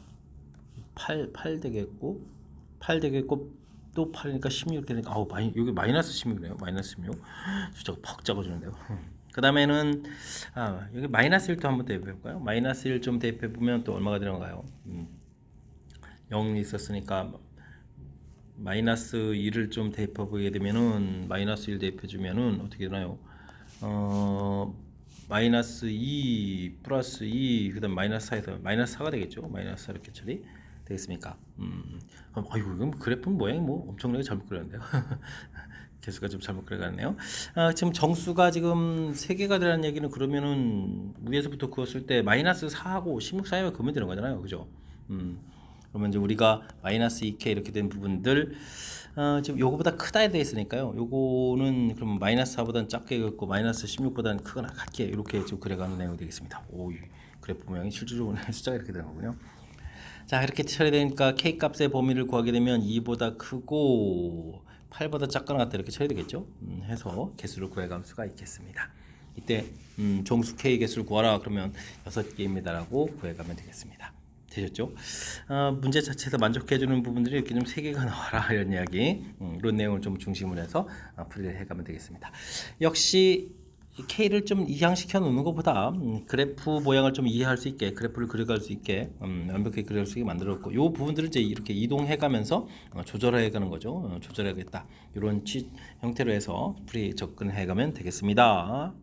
8 되겠고 8 되겠고 또 8이니까 16 되니까 여기 마이너스 16이네요. 마이너스 16 숫자가 퍽 작아지는데요. 그 다음에는 여기 마이너스 1도 한번 대입해 볼까요? 마이너스 1 좀 대입해 보면 또 얼마가 되는가요? 0이 있었으니까 마이너스 1을 좀 대입해 보게 되면은 마이너스 1 대입해 주면은 어떻게 되나요? 마이너스 2 플러스 2 그다음 마이너스 4에서 마이너스 4가 되겠죠. 마이너스 4 이렇게 처리 되겠습니까? 이건 그래프 모양이 뭐 엄청나게 잘못 그렸는데요. 개수가 좀 잘못 그려갔네요. 지금 정수가 지금 3개가 되라는 얘기는 그러면은 위에서부터 그었을 때 마이너스 4하고 16 사이가 그으면 되는 거잖아요. 그죠? 그러면 이제 우리가 마이너스 2k 이렇게 된 부분들 지금 요거보다 크다에 되어 있으니까요. 요거는 그러면 마이너스 4보다는 작게 그었고 마이너스 16보다는 크거나 같게 이렇게 좀 그려가는 내용이 되겠습니다. 그래프 모양이 실질적으로 숫자가 이렇게 되는 거군요. 자, 이렇게 처리되니까 k 값의 범위를 구하게 되면 2보다 크고 8보다 작거나 같다 이렇게 처리되겠죠. 해서 개수를 구해갈 수가 있겠습니다. 이때 정수 k 개수를 구하라 그러면 6개입니다라고 구해가면 되겠습니다. 되셨죠? 문제 자체에서 만족해주는 부분들이 이렇게 좀 3개가 나와라 이런 이야기 이런 내용을 좀 중심으로 해서 풀이를 해가면 되겠습니다. 역시 K를 좀 이항시켜 놓는 것보다 그래프 모양을 좀 이해할 수 있게 그래프를 그려갈 수 있게 완벽하게 그려갈 수 있게 만들었고 이 부분들을 이제 이렇게 이동해가면서 조절해가는 거죠. 조절해야겠다 이런 형태로 해서 풀이 접근해가면 되겠습니다.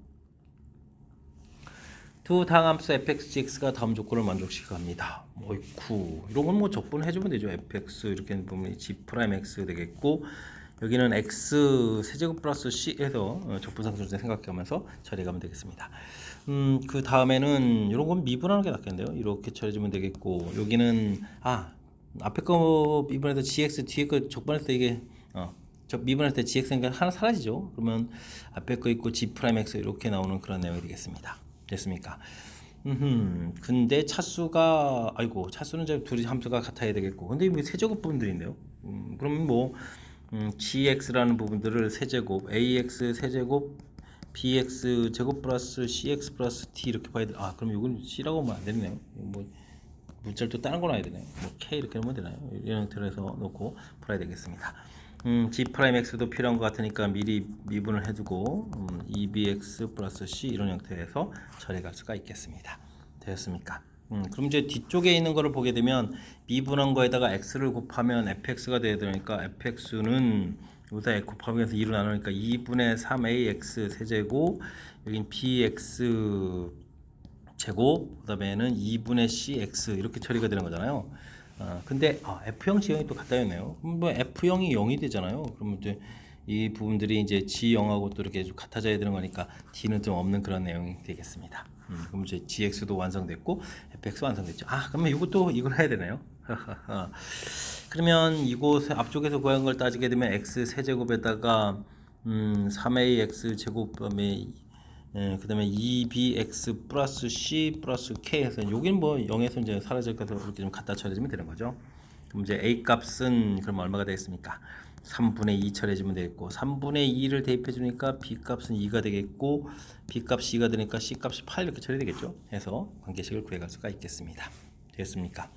두 당함수 fx,gx가 다음 조건을 만족시켜 합니다. 이런 건 뭐 적분해주면 되죠. fx 이렇게 보면 g'(x) 되겠고 여기는 x 세제곱 플러스 c 해서 적분상수를 생각하면서 처리해가면 되겠습니다. 그 다음에는 이런 건 미분하는 게 낫겠는데요. 이렇게 처리해주면 되겠고 여기는 앞에 거 미분해서 gx 뒤에 거 적분했을 때 이게 미분할 때 gx가 하나 사라지죠. 그러면 앞에 거 있고 g'(x) 이렇게 나오는 그런 내용이 되겠습니다. 됐습니까? 근데 차수가 차수는 이제 둘이 함수가 같아야 되겠고 근데 뭐 세제곱 부분들인데요. 그러면 뭐 gx라는 부분들을 세제곱 ax 세제곱 bx 제곱 플러스 cx 플러스 t 이렇게 봐야 돼. 아, 그럼 이건 c라고 하면 안 되네요. 뭐 문자를 또 다른 거 놔야 되나요? 뭐 k 이렇게 하면 되나요? 이런 형태로 해서 놓고 풀어야 되겠습니다. g 프라임 x도 필요한 것 같으니까 미리 미분을 해두고 2bx 플러스 c 이런 형태에서 처리할 수가 있겠습니다. 되었습니까? 그럼 이제 뒤쪽에 있는 거를 보게 되면 미분한 거에다가 x를 곱하면 fx가 돼야 되니까 fx는 여기다 곱하면서 2로 나누니까 2분의 3ax 세제곱, 여긴 bx 제곱, 그 다음에는 2분의 cx 이렇게 처리가 되는 거잖아요. 근데 f형 g형이 또 같다였네요. 뭐 f형이 0이 되잖아요. 그러면 이제 이 부분들이 이제 g0하고 또 이렇게 좀 같아져야 되는 거니까 d는 좀 없는 그런 내용이 되겠습니다. 그럼 이제 gx도 완성됐고 fx 완성됐죠. 그러면 이것도 이걸 해야 되나요? 그러면 이곳 앞쪽에서 구한 걸 따지게 되면 x 세제곱에다가 3ax 제곱에 그 다음에 2bx 플러스 c 플러스 k 해서 여기는 뭐 0에서 이제 사라질 것으로 이렇게 좀 갖다 처리해주면 되는 거죠. 그럼 이제 a 값은 그럼 얼마가 되겠습니까? 3분의 2 처리해주면 되겠고, 3분의 2를 대입해 주니까 b 값은 2가 되겠고, b 값 c가 되니까 c 값이 8 이렇게 처리되겠죠. 해서 관계식을 구해갈 수가 있겠습니다. 되겠습니까?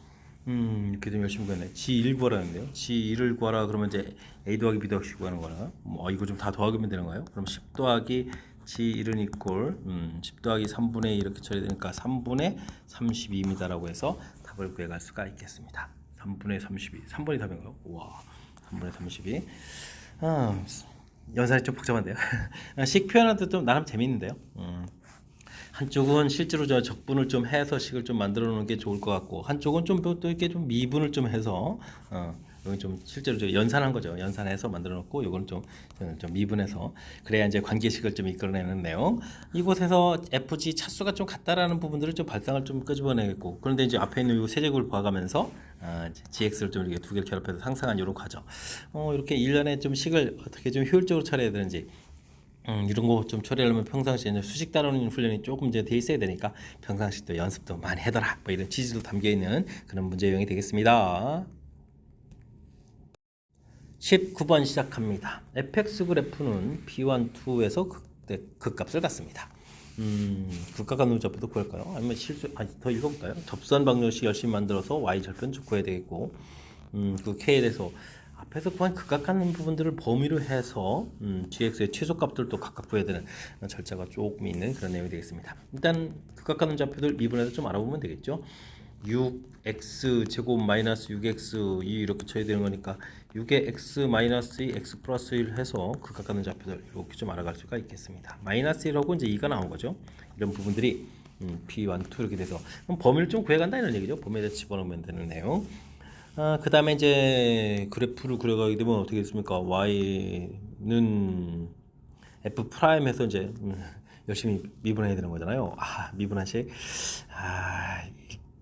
이렇게 좀 열심히 구했네. G1 구하라는데요. G1을 구하라 그러면 이제 A 더하기 B 더하기 구하는 거나 이거 좀 다 더하기면 되는 거예요. 그럼 10 더하기 G1은 이꼴 10 더하기 3분의 2 이렇게 처리되니까 3분의 32입니다 라고 해서 답을 구해갈 수가 있겠습니다. 3분의 32 3분의 답인가요? 와, 3분의 32 연산이 좀 복잡한데요. 식 표현하도 좀 나름 재밌는데요. 한쪽은 실제로 저 적분을 좀 해서 식을 좀 만들어 놓는 게 좋을 것 같고, 한쪽은 좀 또 이렇게 좀 미분을 좀 해서 여기 좀 실제로 저 연산한 거죠. 연산해서 만들어 놓고 요거는 좀 미분해서 그래야 이제 관계식을 좀 이끌어내는 내용. 이곳에서 FG 차수가 좀 같다라는 부분들을 좀 발상을 좀 끄집어내겠고, 그런데 이제 앞에 있는 요 세제곱을 봐가면서 GX를 좀 이렇게 두 개를 결합해서 상상한 요런 과정. 이렇게 일련의 좀 식을 어떻게 좀 효율적으로 처리해야 되는지. 이런 거 좀 처리하려면 평상시에 이제 수식 다루는 훈련이 조금 이제 돼 있어야 되니까 평상시도 연습도 많이 해둬라 뭐 이런 취지도 담겨 있는 그런 문제 유형이 되겠습니다. 19번 시작합니다. fx 그래프는 b1, 2에서 극값을 갖습니다. 극값 갖는 좌표도 구할까요? 아니면 더 읽어볼까요? 접선 방정식 열심히 만들어서 y 절편 구해야 되겠고, 그 k에 대해서 앞에서 구한 극각 갖는 부분들을 범위로 해서 gx의 최소값들도 각각 구해야 되는 절차가 조금 있는 그런 내용이 되겠습니다. 일단 극각 갖는 좌표들 미분해서 좀 알아보면 되겠죠. 6x 제곱 마이너스 6x 이렇게 쳐야 되는 거니까 6의 x 마이너스 2 x 플러스 1 해서 극각 갖는 좌표들 이렇게 좀 알아갈 수가 있겠습니다. 마이너스 1하고 이제 2가 나온 거죠. 이런 부분들이 p1, 2 이렇게 돼서 그럼 범위를 좀 구해간다 이런 얘기죠. 범위에다 집어넣으면 되는 내용. 그 다음에 이제 그래프를 그려가게 되면 어떻게 됐습니까? y는 f 프라임에서 이제 열심히 미분해야 되는 거잖아요. 미분한식.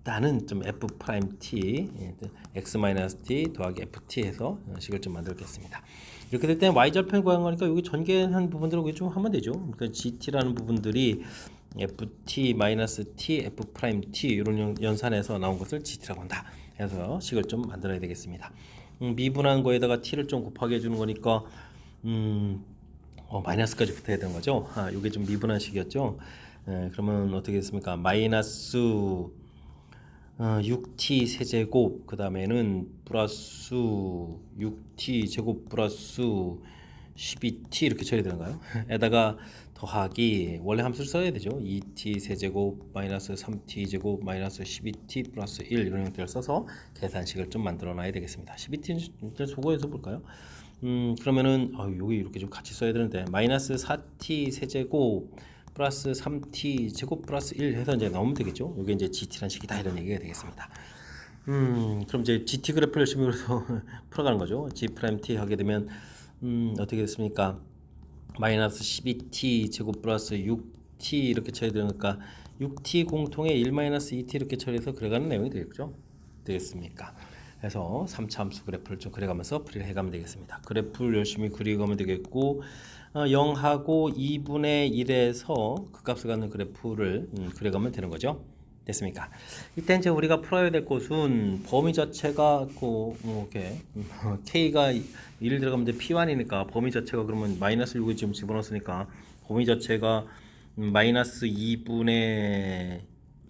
일단은 좀 f 프라임 t x 마이너스 t 더하기 ft 해서 식을 좀 만들겠습니다. 이렇게 될 때는 y 절편 구한 거니까 여기 전개한 부분들을 좀 하면 되죠. 그러니까 gt라는 부분들이 ft 마이너스 t f 프라임 t 이런 연산에서 나온 것을 gt라고 한다. 해서 식을 좀 만들어야 되겠습니다. 미분한 거에다가 t를 좀 곱하게 해주는 거니까 마이너스까지 붙어야 되는 거죠. 이게 좀 미분한 식이었죠. 그러면 어떻게 됐습니까? 마이너스 6t 세제곱 그 다음에는 플러스 6t 제곱 플러스 12t 이렇게 처리되는가요? 에다가 더하기 원래 함수를 써야 되죠. 2t 세제곱 마이너스 3t 제곱 마이너스 12t 플러스 1 이런 형태를 써서 계산식을 좀 만들어 놔야 되겠습니다. 12t는 소거해서 볼까요? 그러면은 여기 이렇게 좀 같이 써야 되는데 마이너스 4t 세제곱 플러스 3t 제곱 플러스 1 해서 이제 나오면 되겠죠. 이게 이제 gt라는 식이다 이런 얘기가 되겠습니다. 그럼 이제 gt 그래프를 열심히 그래서 풀어가는 거죠. g 프라임 t 하게 되면 어떻게 됐습니까? 마이너스 12t 제곱 플러스 6t 이렇게 처리 되니까 6t 공통의 1 마이너스 2t 이렇게 처리해서 그려가는 내용이 되겠죠. 되겠습니까? 그래서 3차 함수 그래프를 좀 그려가면서 풀이를 해가면 되겠습니다. 그래프를 열심히 그리가면 되겠고 0하고 2분의 1에서 그 값을 갖는 그래프를 그려가면 되는 거죠. 됐습니까? 이때 이제 우리가 풀어야 될 것은 범위 자체가 뭐 이렇게 k가 1 들어가면 이제 p1이니까 범위 자체가 그러면 마이너스 6을 지금 집어넣었으니까 범위 자체가 마이너스 2분의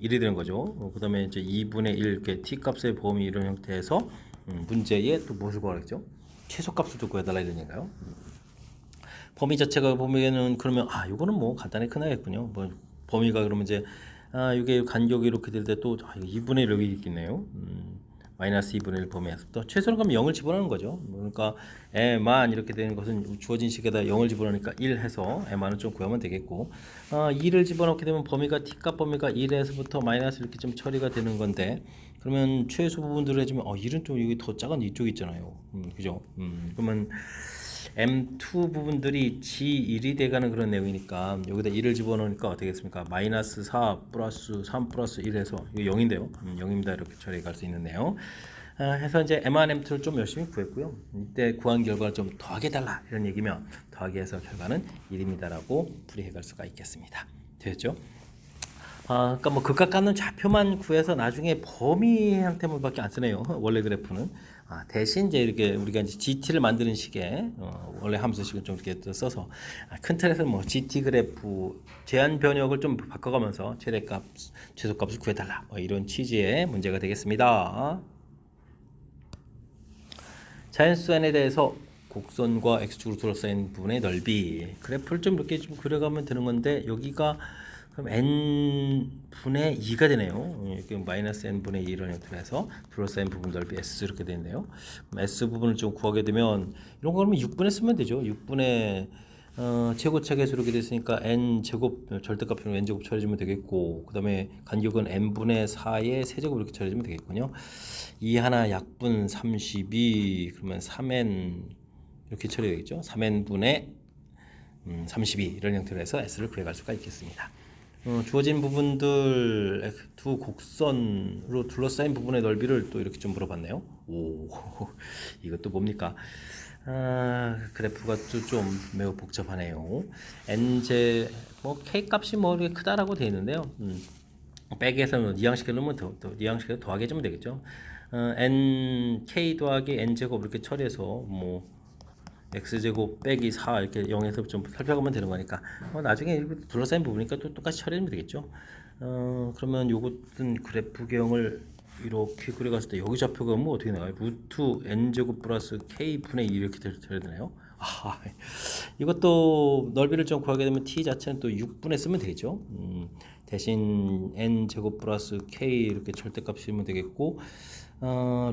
1이 되는 거죠. 그 다음에 이제 2분의 1 이렇게 t 값의 범위 이런 형태에서 문제에 또 무엇을 구하겠죠? 최소값을 좀 구해달라 이런 얘기인가요? 범위 자체가 보면은 그러면 이거는 뭐 간단히 끝나겠군요. 뭐 범위가 그러면 이제 이게 간격이 이렇게 될 때 또 2분의 1 여기 있겠네요. 마이너스 2분의 1 범위에서 또 최소는 그럼 0을 집어넣는 거죠. 그러니까 에만 이렇게 되는 것은 주어진 식에다 0을 집어넣으니까 1 해서 에만은 좀 구하면 되겠고 2를 집어넣게 되면 범위가 t값 범위가 1에서부터 마이너스 이렇게 좀 처리가 되는 건데 그러면 최소 부분들을 해주면 1은 좀 여기 더 작은 이쪽 있잖아요. 그죠? 그러면 M2 부분들이 G1이 돼가는 그런 내용이니까 여기다 1을 집어넣으니까 어떻게 되겠습니까? 마이너스 4 플러스 3 플러스 1에서 이거 0인데요. 0입니다. 이렇게 처리해 갈 수 있는데요. 해서 이제 M1, M2를 좀 열심히 구했고요. 이때 구한 결과를 좀 더하게 달라 이런 얘기면 더하기 해서 결과는 1입니다라고 풀이해 갈 수가 있겠습니다. 됐죠? 그러니까 뭐 극각각는 좌표만 구해서 나중에 범위 형태물밖에 안 쓰네요. 원래 그래프는. 대신 이제 이렇게 우리가 이제 GT를 만드는 식의 원래 함수식을 좀 이렇게 써서 큰 틀에서 뭐 GT 그래프 제한 변역을 좀 바꿔가면서 최대값, 최소값을 구해달라 뭐 이런 취지의 문제가 되겠습니다. 자연수 n에 대해서 곡선과 x축으로 둘러싸인 부분의 넓이 그래프를 좀 이렇게 좀 그려가면 되는 건데 여기가 그럼 n분의 2가 되네요. 이렇게 마이너스 n분의 2를 형태로 해서 둘러싸인 부분 넓이 s 이렇게 되는데요. s 부분을 좀 구하게 되면 이런 거 그러면 6분의 쓰면 되죠. 6분의 제곱차계수 이렇게 됐으니까 n 제곱 절대값으로 n 제곱 처리해주면 되겠고 그 다음에 간격은 n분의 4의 세제곱 이렇게 처리해주면 되겠군요. 2 하나 약분 32 그러면 3n 이렇게 처리되겠죠. 3n분의 32 이런 형태로 해서 s를 구해갈 수가 있겠습니다. 주어진 부분들 두 곡선으로 둘러싸인 부분의 넓이를 또 이렇게 좀 물어봤네요. 오, 이것도 뭡니까? 그래프가 또 좀 매우 복잡하네요. n제 뭐 k 값이 뭐 이렇게 크다라고 되어 있는데요. 백에서는 이항식을 넣으면 더 이항식을 더하게 해주면 되겠죠. n k 더하기 n 제곱 이렇게 처리해서 뭐 x제곱 빼기 4 이렇게 0에서 좀 살펴가면 되는 거니까 나중에 둘러싸인 부분이니까 또 똑같이 처리하면 되겠죠. 그러면 요것은 그래프경을 이렇게 그려갔을 때 여기 좌표가 뭐 어떻게 나와요? 루트 n제곱 플러스 k분의 2 이렇게 처리되나요? 되나요? 이것도 넓이를 좀 구하게 되면 t 자체는 또 6분의 쓰면 되겠죠. 대신 n제곱 플러스 k 이렇게 절대값 씌우면 되겠고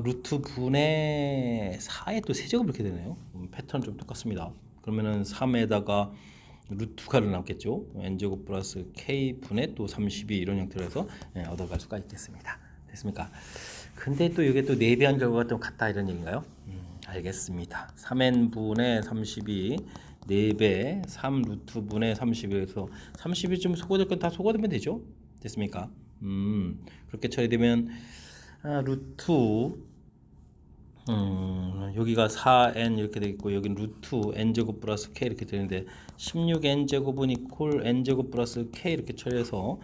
루트 분의 4의 또 세제곱 이렇게 되네요. 패턴 좀 똑같습니다. 그러면은 3에다가 루트가를 남겠죠. n제곱 플러스 k 분의 또 32 이런 형태로 해서 얻어갈 수가 있겠습니다. 됐습니까? 근데 또 이게 또 내비한 결과가 좀 같다 이런 얘기인가요? 알겠습니다. 3n분의 32 4배 3 루트 분의 32에서 32 좀 소거될 건 다 소거되면 되죠? 됐습니까? 그렇게 처리되면 루트 여기가 4n 이렇게 되겠고 여기는 루트 n제곱 플러스 k 이렇게 되는데 16n제곱은 이퀄 n제곱 플러스 k 이렇게 처리해서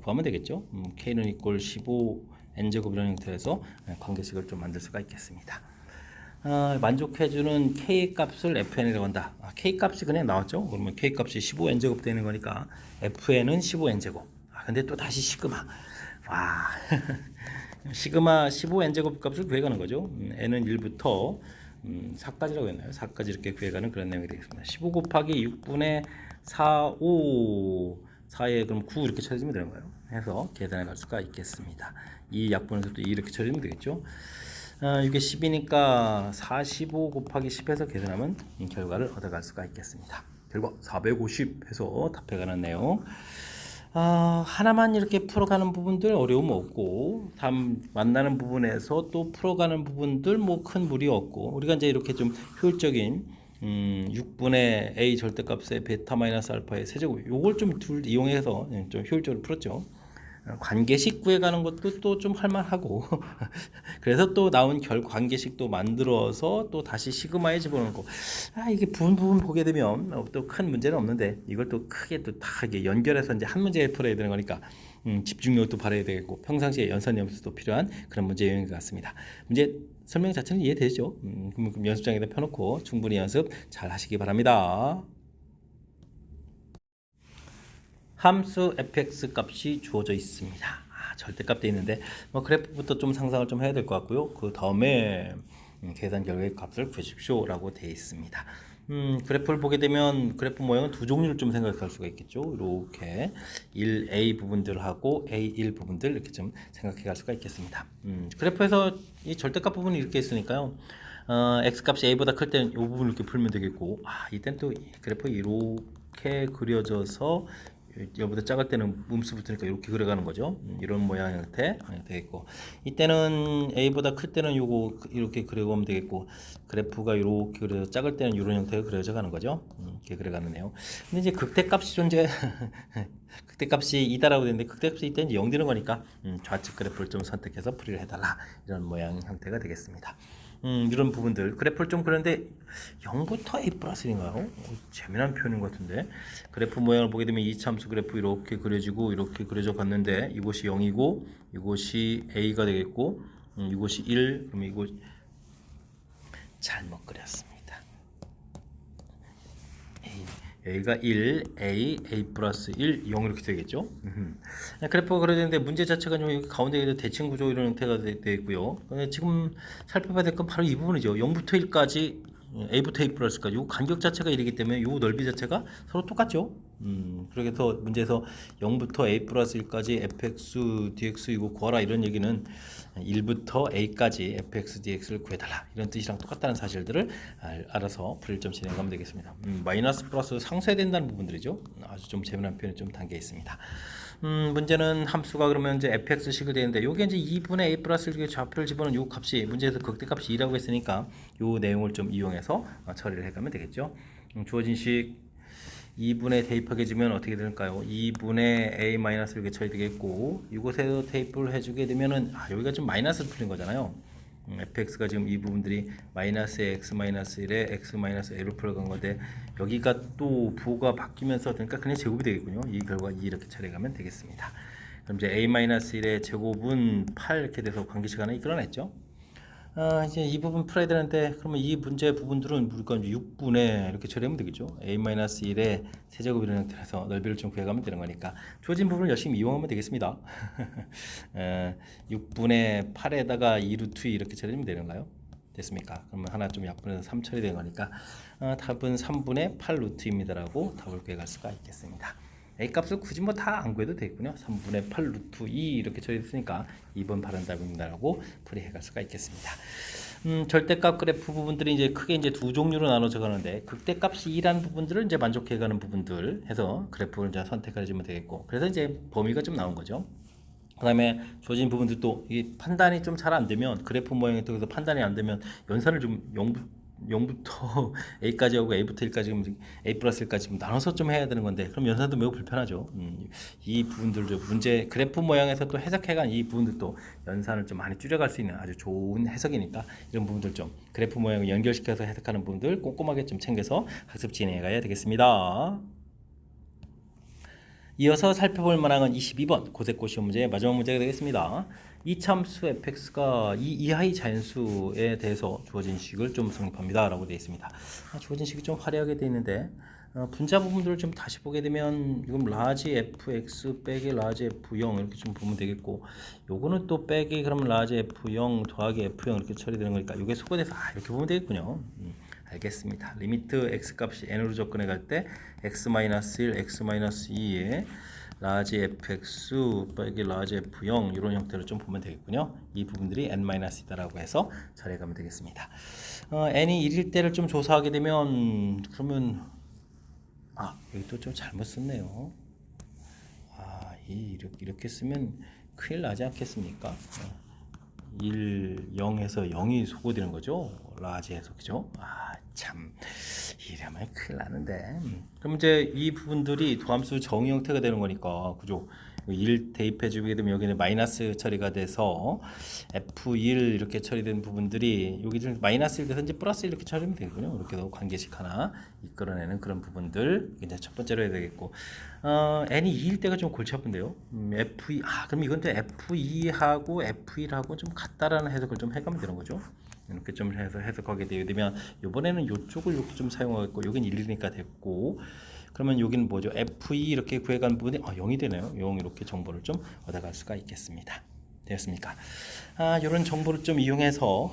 구하면 되겠죠. k는 이퀄 15n제곱 이런 형태에서 관계식을 좀 만들 수가 있겠습니다. 만족해주는 k 값을 fn이라고 한다. k 값이 그냥 나왔죠. 그러면 k 값이 15n제곱 되는 거니까 fn은 15n제곱. 근데 또 다시 시그마. 와 시그마 15n제곱 값을 구해가는 거죠. n은 1부터 4까지라고 했나요? 4까지 이렇게 구해가는 그런 내용이 되겠습니다. 15 곱하기 6분의 4, 5, 4에 그럼 9 이렇게 쳐주면 되는 거예요. 해서 계산해 갈 수가 있겠습니다. 이 약분에서 또 2 이렇게 쳐주면 되겠죠. 이게 10이니까 45 곱하기 10해서 계산하면 결과를 얻어갈 수가 있겠습니다. 결과 450 해서 답해가는 내용. 하나만 이렇게 풀어가는 부분들 어려움 없고 다음 만나는 부분에서 또 풀어가는 부분들 뭐 큰 무리 없고 우리가 이제 이렇게 좀 효율적인 6분의 a 절대값의 베타 마이너스 알파의 세제곱 요걸 좀 둘 이용해서 좀 효율적으로 풀었죠. 관계식 구해가는 것도 또 좀 할만하고 그래서 또 나온 관계식도 만들어서 또 다시 시그마에 집어넣는 거. 이게 부분 보게 되면 또 큰 문제는 없는데 이걸 또 크게 또 다 이게 연결해서 이제 한 문제에 풀어야 되는 거니까 집중력도 발휘해야 되고 평상시에 연산 연습도 필요한 그런 문제 유형인 것 같습니다. 문제 설명 자체는 이해되죠? 그럼 연습장에다 펴놓고 충분히 연습 잘 하시기 바랍니다. 함수 fx 값이 주어져 있습니다. 절대값 돼 있는데 그래프부터 좀 상상을 좀 해야 될 것 같고요. 그 다음에 계산 결과의 값을 구해주십시오라고 되어 있습니다. 그래프를 보게 되면 그래프 모양은 두 종류를 좀 생각할 수가 있겠죠. 이렇게 1A 부분들하고 A1 부분들 이렇게 좀 생각해 갈 수가 있겠습니다. 그래프에서 이 절대값 부분이 이렇게 있으니까요. x값이 a보다 클 때는 이 부분을 이렇게 풀면 되겠고, 이땐 또 그래프 이렇게 그려져서 여보다 작을 때는 음수 붙으니까 이렇게 그려가는 거죠. 이런 모양 형태 되겠고, 이때는 a보다 클 때는 요거 이렇게 그려가면 되겠고, 그래프가 이렇게 그려 작을 때는 이런 형태가 그려져 가는 거죠. 이렇게 그려가는데요. 근데 이제 극대값이 존재 극대값이 이다라고 되는데 극대값이 이때 이제 0 되는 거니까 좌측 그래프를 좀 선택해서 풀이를 해달라 이런 모양 형태가 되겠습니다. 이런 부분들 그래프를 좀 그런데 0부터 a 플러스 1인가요? 재미난 표현인 것 같은데 그래프 모양을 보게 되면 이차함수 그래프 이렇게 그려지고 이렇게 그려져 갔는데 이곳이 0이고 이곳이 a가 되겠고 이곳이 1 그러면 이곳 잘못 그렸습니다. A가 1, A 플러스 1, 0 이렇게 되겠죠. 그래프가 그려지는데 문제 자체가 좀 가운데에 대칭 구조 이런 형태가 되어 있고요. 지금 살펴봐야 될 건 바로 이 부분이죠. 0부터 1까지 A부터 A 플러스까지 이 간격 자체가 1이기 때문에 이 넓이 자체가 서로 똑같죠. 그래서 문제에서 0부터 A 플러스 1까지 fx, dx 이거 구하라 이런 얘기는 1부터 a까지 fx, dx를 구해달라 이런 뜻이랑 똑같다는 사실들을 알아서 풀이를 좀 진행하면 되겠습니다. 마이너스 플러스 상쇄된다는 부분들이죠. 아주 좀 재미난 표현이 좀 담겨 있습니다. 문제는 함수가 그러면 이제 fx식을 되는데 요게 이제 2분의 a 플러스 1의 좌표를 집어넣은 요 값이 문제에서 극대값이 2라고 했으니까 요 내용을 좀 이용해서 처리를 해가면 되겠죠. 주어진 식 2분의 대입하게 해주면 어떻게 될까요? 2분의 a 마이너스 이렇게 처리되겠고 이곳에서 대입을 해주게 되면은 여기가 좀 마이너스를 풀린 거잖아요. fx가 지금 이 부분들이 마이너스 x 마이너스 1에 x 마이너스 a로 풀어간 건데 여기가 또 부호가 바뀌면서 그러니까 그냥 제곱이 되겠군요. 이 결과 2 이렇게 처리가면 되겠습니다. 그럼 이제 a 마이너스 1의 제곱은 8 이렇게 돼서 관계식 하나 이끌어냈죠. 이제 이 부분 풀어야 되는데 그러면 이 문제 부분들은 우리가 이제 6분의 이렇게 처리하면 되겠죠. a-1의 세제곱이라는 형태라서 넓이를 좀 구해가면 되는 거니까 주어진 부분을 열심히 이용하면 되겠습니다. 6분의 8에다가 2루트 2 이렇게 처리하면 되는가요? 됐습니까? 그러면 하나 좀 약분해서 3 처리된 거니까 답은 3분의 8 루트입니다라고 답을 구해갈 수가 있겠습니다. A 값을 굳이 뭐 다 안 구해도 되겠군요. 3분의 8 루트 2 이렇게 처리했으니까 2번 바른 답입니다라고 풀이해 갈 수가 있겠습니다. 절대값 그래프 부분들이 이제 크게 이제 두 종류로 나눠져 가는데 극대값이 2라는 부분들을 이제 만족해 가는 부분들 해서 그래프를 이제 선택해 주면 되겠고 그래서 이제 범위가 좀 나온 거죠. 그 다음에 주어진 부분들도 이 판단이 좀 잘 안 되면 그래프 모양에 통해서 판단이 안 되면 연산을 좀 0부터 A까지 하고 A부터 1까지 A 플러스 1까지 나눠서 좀 해야 되는 건데 그럼 연산도 매우 불편하죠. 이 부분들도 문제 그래프 모양에서 또 해석해간 이 부분들도 연산을 좀 많이 줄여갈 수 있는 아주 좋은 해석이니까 이런 부분들 좀 그래프 모양을 연결시켜서 해석하는 부분들 꼼꼼하게 좀 챙겨서 학습 진행해 가야 되겠습니다. 이어서 살펴볼 만한 22번 고세고 시험 문제의 마지막 문제가 되겠습니다. 이차함수 fx가 이 이하의 자연수에 대해서 주어진 식을 좀 성립합니다 라고 되어 있습니다. 주어진 식이 좀 화려하게 되어 있는데 분자 부분들을 좀 다시 보게 되면 이건 라지 fx 빼기 라지 f0 이렇게 좀 보면 되겠고 요거는 또 빼기 그러면 라지 f0 더하기 f0 이렇게 처리되는 거니까 이게 소거돼서 이렇게 보면 되겠군요. 알겠습니다. 리미트 x 값이 n으로 접근해 갈 때 x-1, x-2에 라지 fx 빼기 라지 f0 이런 형태로 좀 보면 되겠군요. 이 부분들이 n-이다라고 해서 처리해 가면 되겠습니다. n이 1일 때를 좀 조사하게 되면 그러면 여기 또 좀 잘못 썼네요. 이렇게 쓰면 큰일 나지 않겠습니까? 1, 0에서 0이 소거되는 거죠. 라지에서 그죠? 참 이러면 큰일 나는데. 그럼 이제 이 부분들이 도함수 정의 형태가 되는 거니까 그죠? 1 대입해 주게 되면 여기는 마이너스 처리가 돼서 F1 이렇게 처리된 부분들이 여기 좀 마이너스 1 돼서 이제 플러스 1 이렇게 처리하면 되거든요. 이렇게도 관계식 하나 이끌어내는 그런 부분들 이제 첫 번째로 해야 되겠고 n이 2일 때가 좀 골치 아픈데요. F2 그럼 이건 F2하고 F1하고 좀 같다라는 해석을 좀 해가면 되는 거죠. 이렇게 좀 해서 해석하게 되면 이번에는 이쪽을 이렇게 좀 사용하겠고 여긴 1이니까 됐고 그러면 여기는 뭐죠? F2 이렇게 구해간 부분이 0이 되네요. 0 이렇게 정보를 좀 얻어갈 수가 있겠습니다. 되었습니까? 이런 정보를 좀 이용해서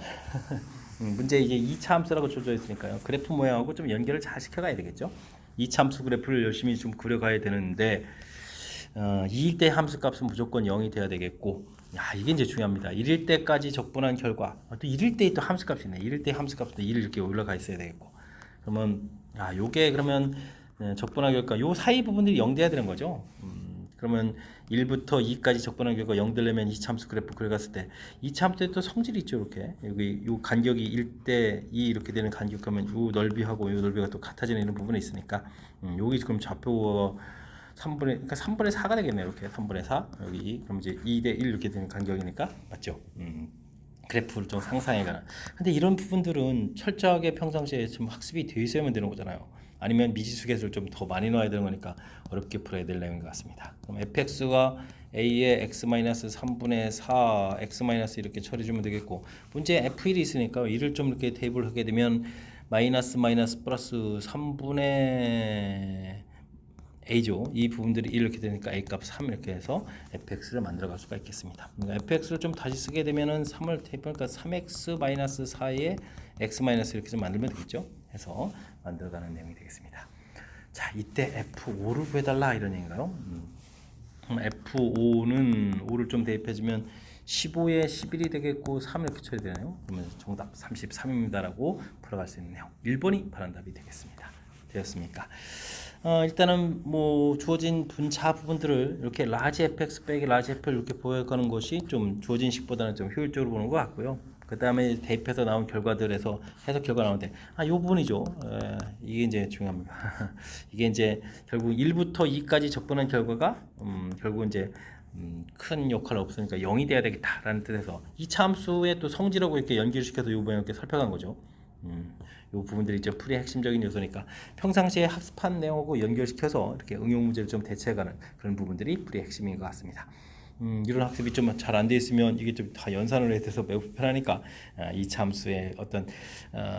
문제 이제 2차 함수라고 줘져 있으니까요. 그래프 모양하고 좀 연결을 잘 시켜가야 되겠죠. 2차 함수 그래프를 열심히 좀 그려가야 되는데 2일 때 함수 값은 무조건 0이 돼야 되겠고 이게 이제 중요합니다. 1일 때까지 적분한 결과 또 1일 때 또 함수 값이 있네. 1일 때 함수 값도 1 이렇게 올라가 있어야 되겠고 그러면 요게 그러면 적분한 결과 요 사이 부분들이 0 돼야 되는 거죠. 그러면 1부터 2까지 적분한 결과 0 되려면 2차 함수 그래프 그려갔을 때 2차 함수 때 또 성질이 있죠. 이렇게 여기 요 간격이 1대 2 이렇게 되는 간격하면 요 넓이하고 요 넓이가 또 같아지는 이런 부분이 있으니까 여기 그럼 좌표 3분의 4가 되겠네요. 이렇게 3분의 4 여기 그럼 이제 2대 1 이렇게 되는 간격이니까 맞죠? 그래프를 좀 상상해가는. 근데 이런 부분들은 철저하게 평상시에 좀 학습이 되어 있어야만 되는 거잖아요. 아니면 미지수계수를 좀 더 많이 넣어야 되는 거니까 어렵게 풀어야 될 내용인 것 같습니다. 그럼 fx가 a의 x-3분의 4 x- 이렇게 처리해주면 되겠고 문제에 f1이 있으니까 1을 좀 이렇게 대입을 하게 되면 마이너스 플러스 3분의 a죠. 이 부분들이 이렇게 되니까 a 값 3 이렇게 해서 fx를 만들어 갈 수가 있겠습니다. 그러니까 fx를 좀 다시 쓰게 되면은 3을 대입하니까 3x 4에 x 이렇게 좀 만들면 되겠죠. 해서 만들어 가는 내용이 되겠습니다. 자, 이때 f5를 구해달라 이런 얘기인가요? f5는 5를 좀 대입해주면 15에 11이 되겠고 3 이렇게 처리되나요? 그러면 정답 33입니다라고 풀어갈 수 있는 내용 1번이 바른 답이 되겠습니다. 되었습니까? 일단은 뭐 주어진 분자 부분들을 이렇게 라지 fx 빼기 라지 f를 이렇게 보여가는 것이 좀 주어진 식보다는 좀 효율적으로 보는 것 같고요. 그 다음에 대입해서 나온 결과들에서 해석 결과 나오는데 이 부분이죠. 이게 이제 중요합니다. 이게 이제 결국 1부터 2까지 적분한 결과가 결국 이제 큰 역할 없으니까 0이 돼야 되겠다라는 뜻에서 2차 함수의 또 성질하고 이렇게 연결시켜서 이 부분을 이렇게 살펴간 거죠. 이 부분들이 이제 풀이의 핵심적인 요소니까 평상시에 학습한 내용하고 연결시켜서 이렇게 응용 문제를 좀 대체해가는 그런 부분들이 풀이의 핵심인 것 같습니다. 이런 학습이 좀 잘 안 돼 있으면 이게 좀 다 연산을 해서 매우 불편하니까 이 함수의 어떤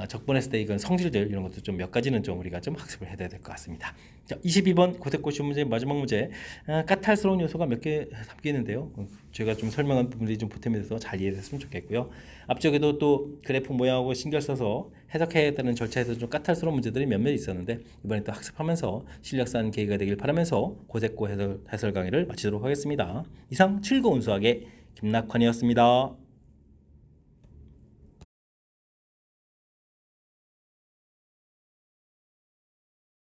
적분했을 때 이건 성질들 이런 것도 좀 몇 가지는 좀 우리가 좀 학습을 해야 될 것 같습니다. 자, 22번 고색고시 문제 마지막 문제 까탈스러운 요소가 몇 개 담겨 있는데요. 제가 좀 설명한 부분들이 좀 보탬이 돼서 잘 이해됐으면 좋겠고요. 앞쪽에도 또 그래프 모양하고 신경 써서 해석해야 되는 절차에서 좀 까탈스러운 문제들이 몇몇 있었는데 이번에 또 학습하면서 실력 쌓는 계기가 되길 바라면서 고색고 해설 강의를 마치도록 하겠습니다. 이상 즐거운 수학의 김낙환이었습니다.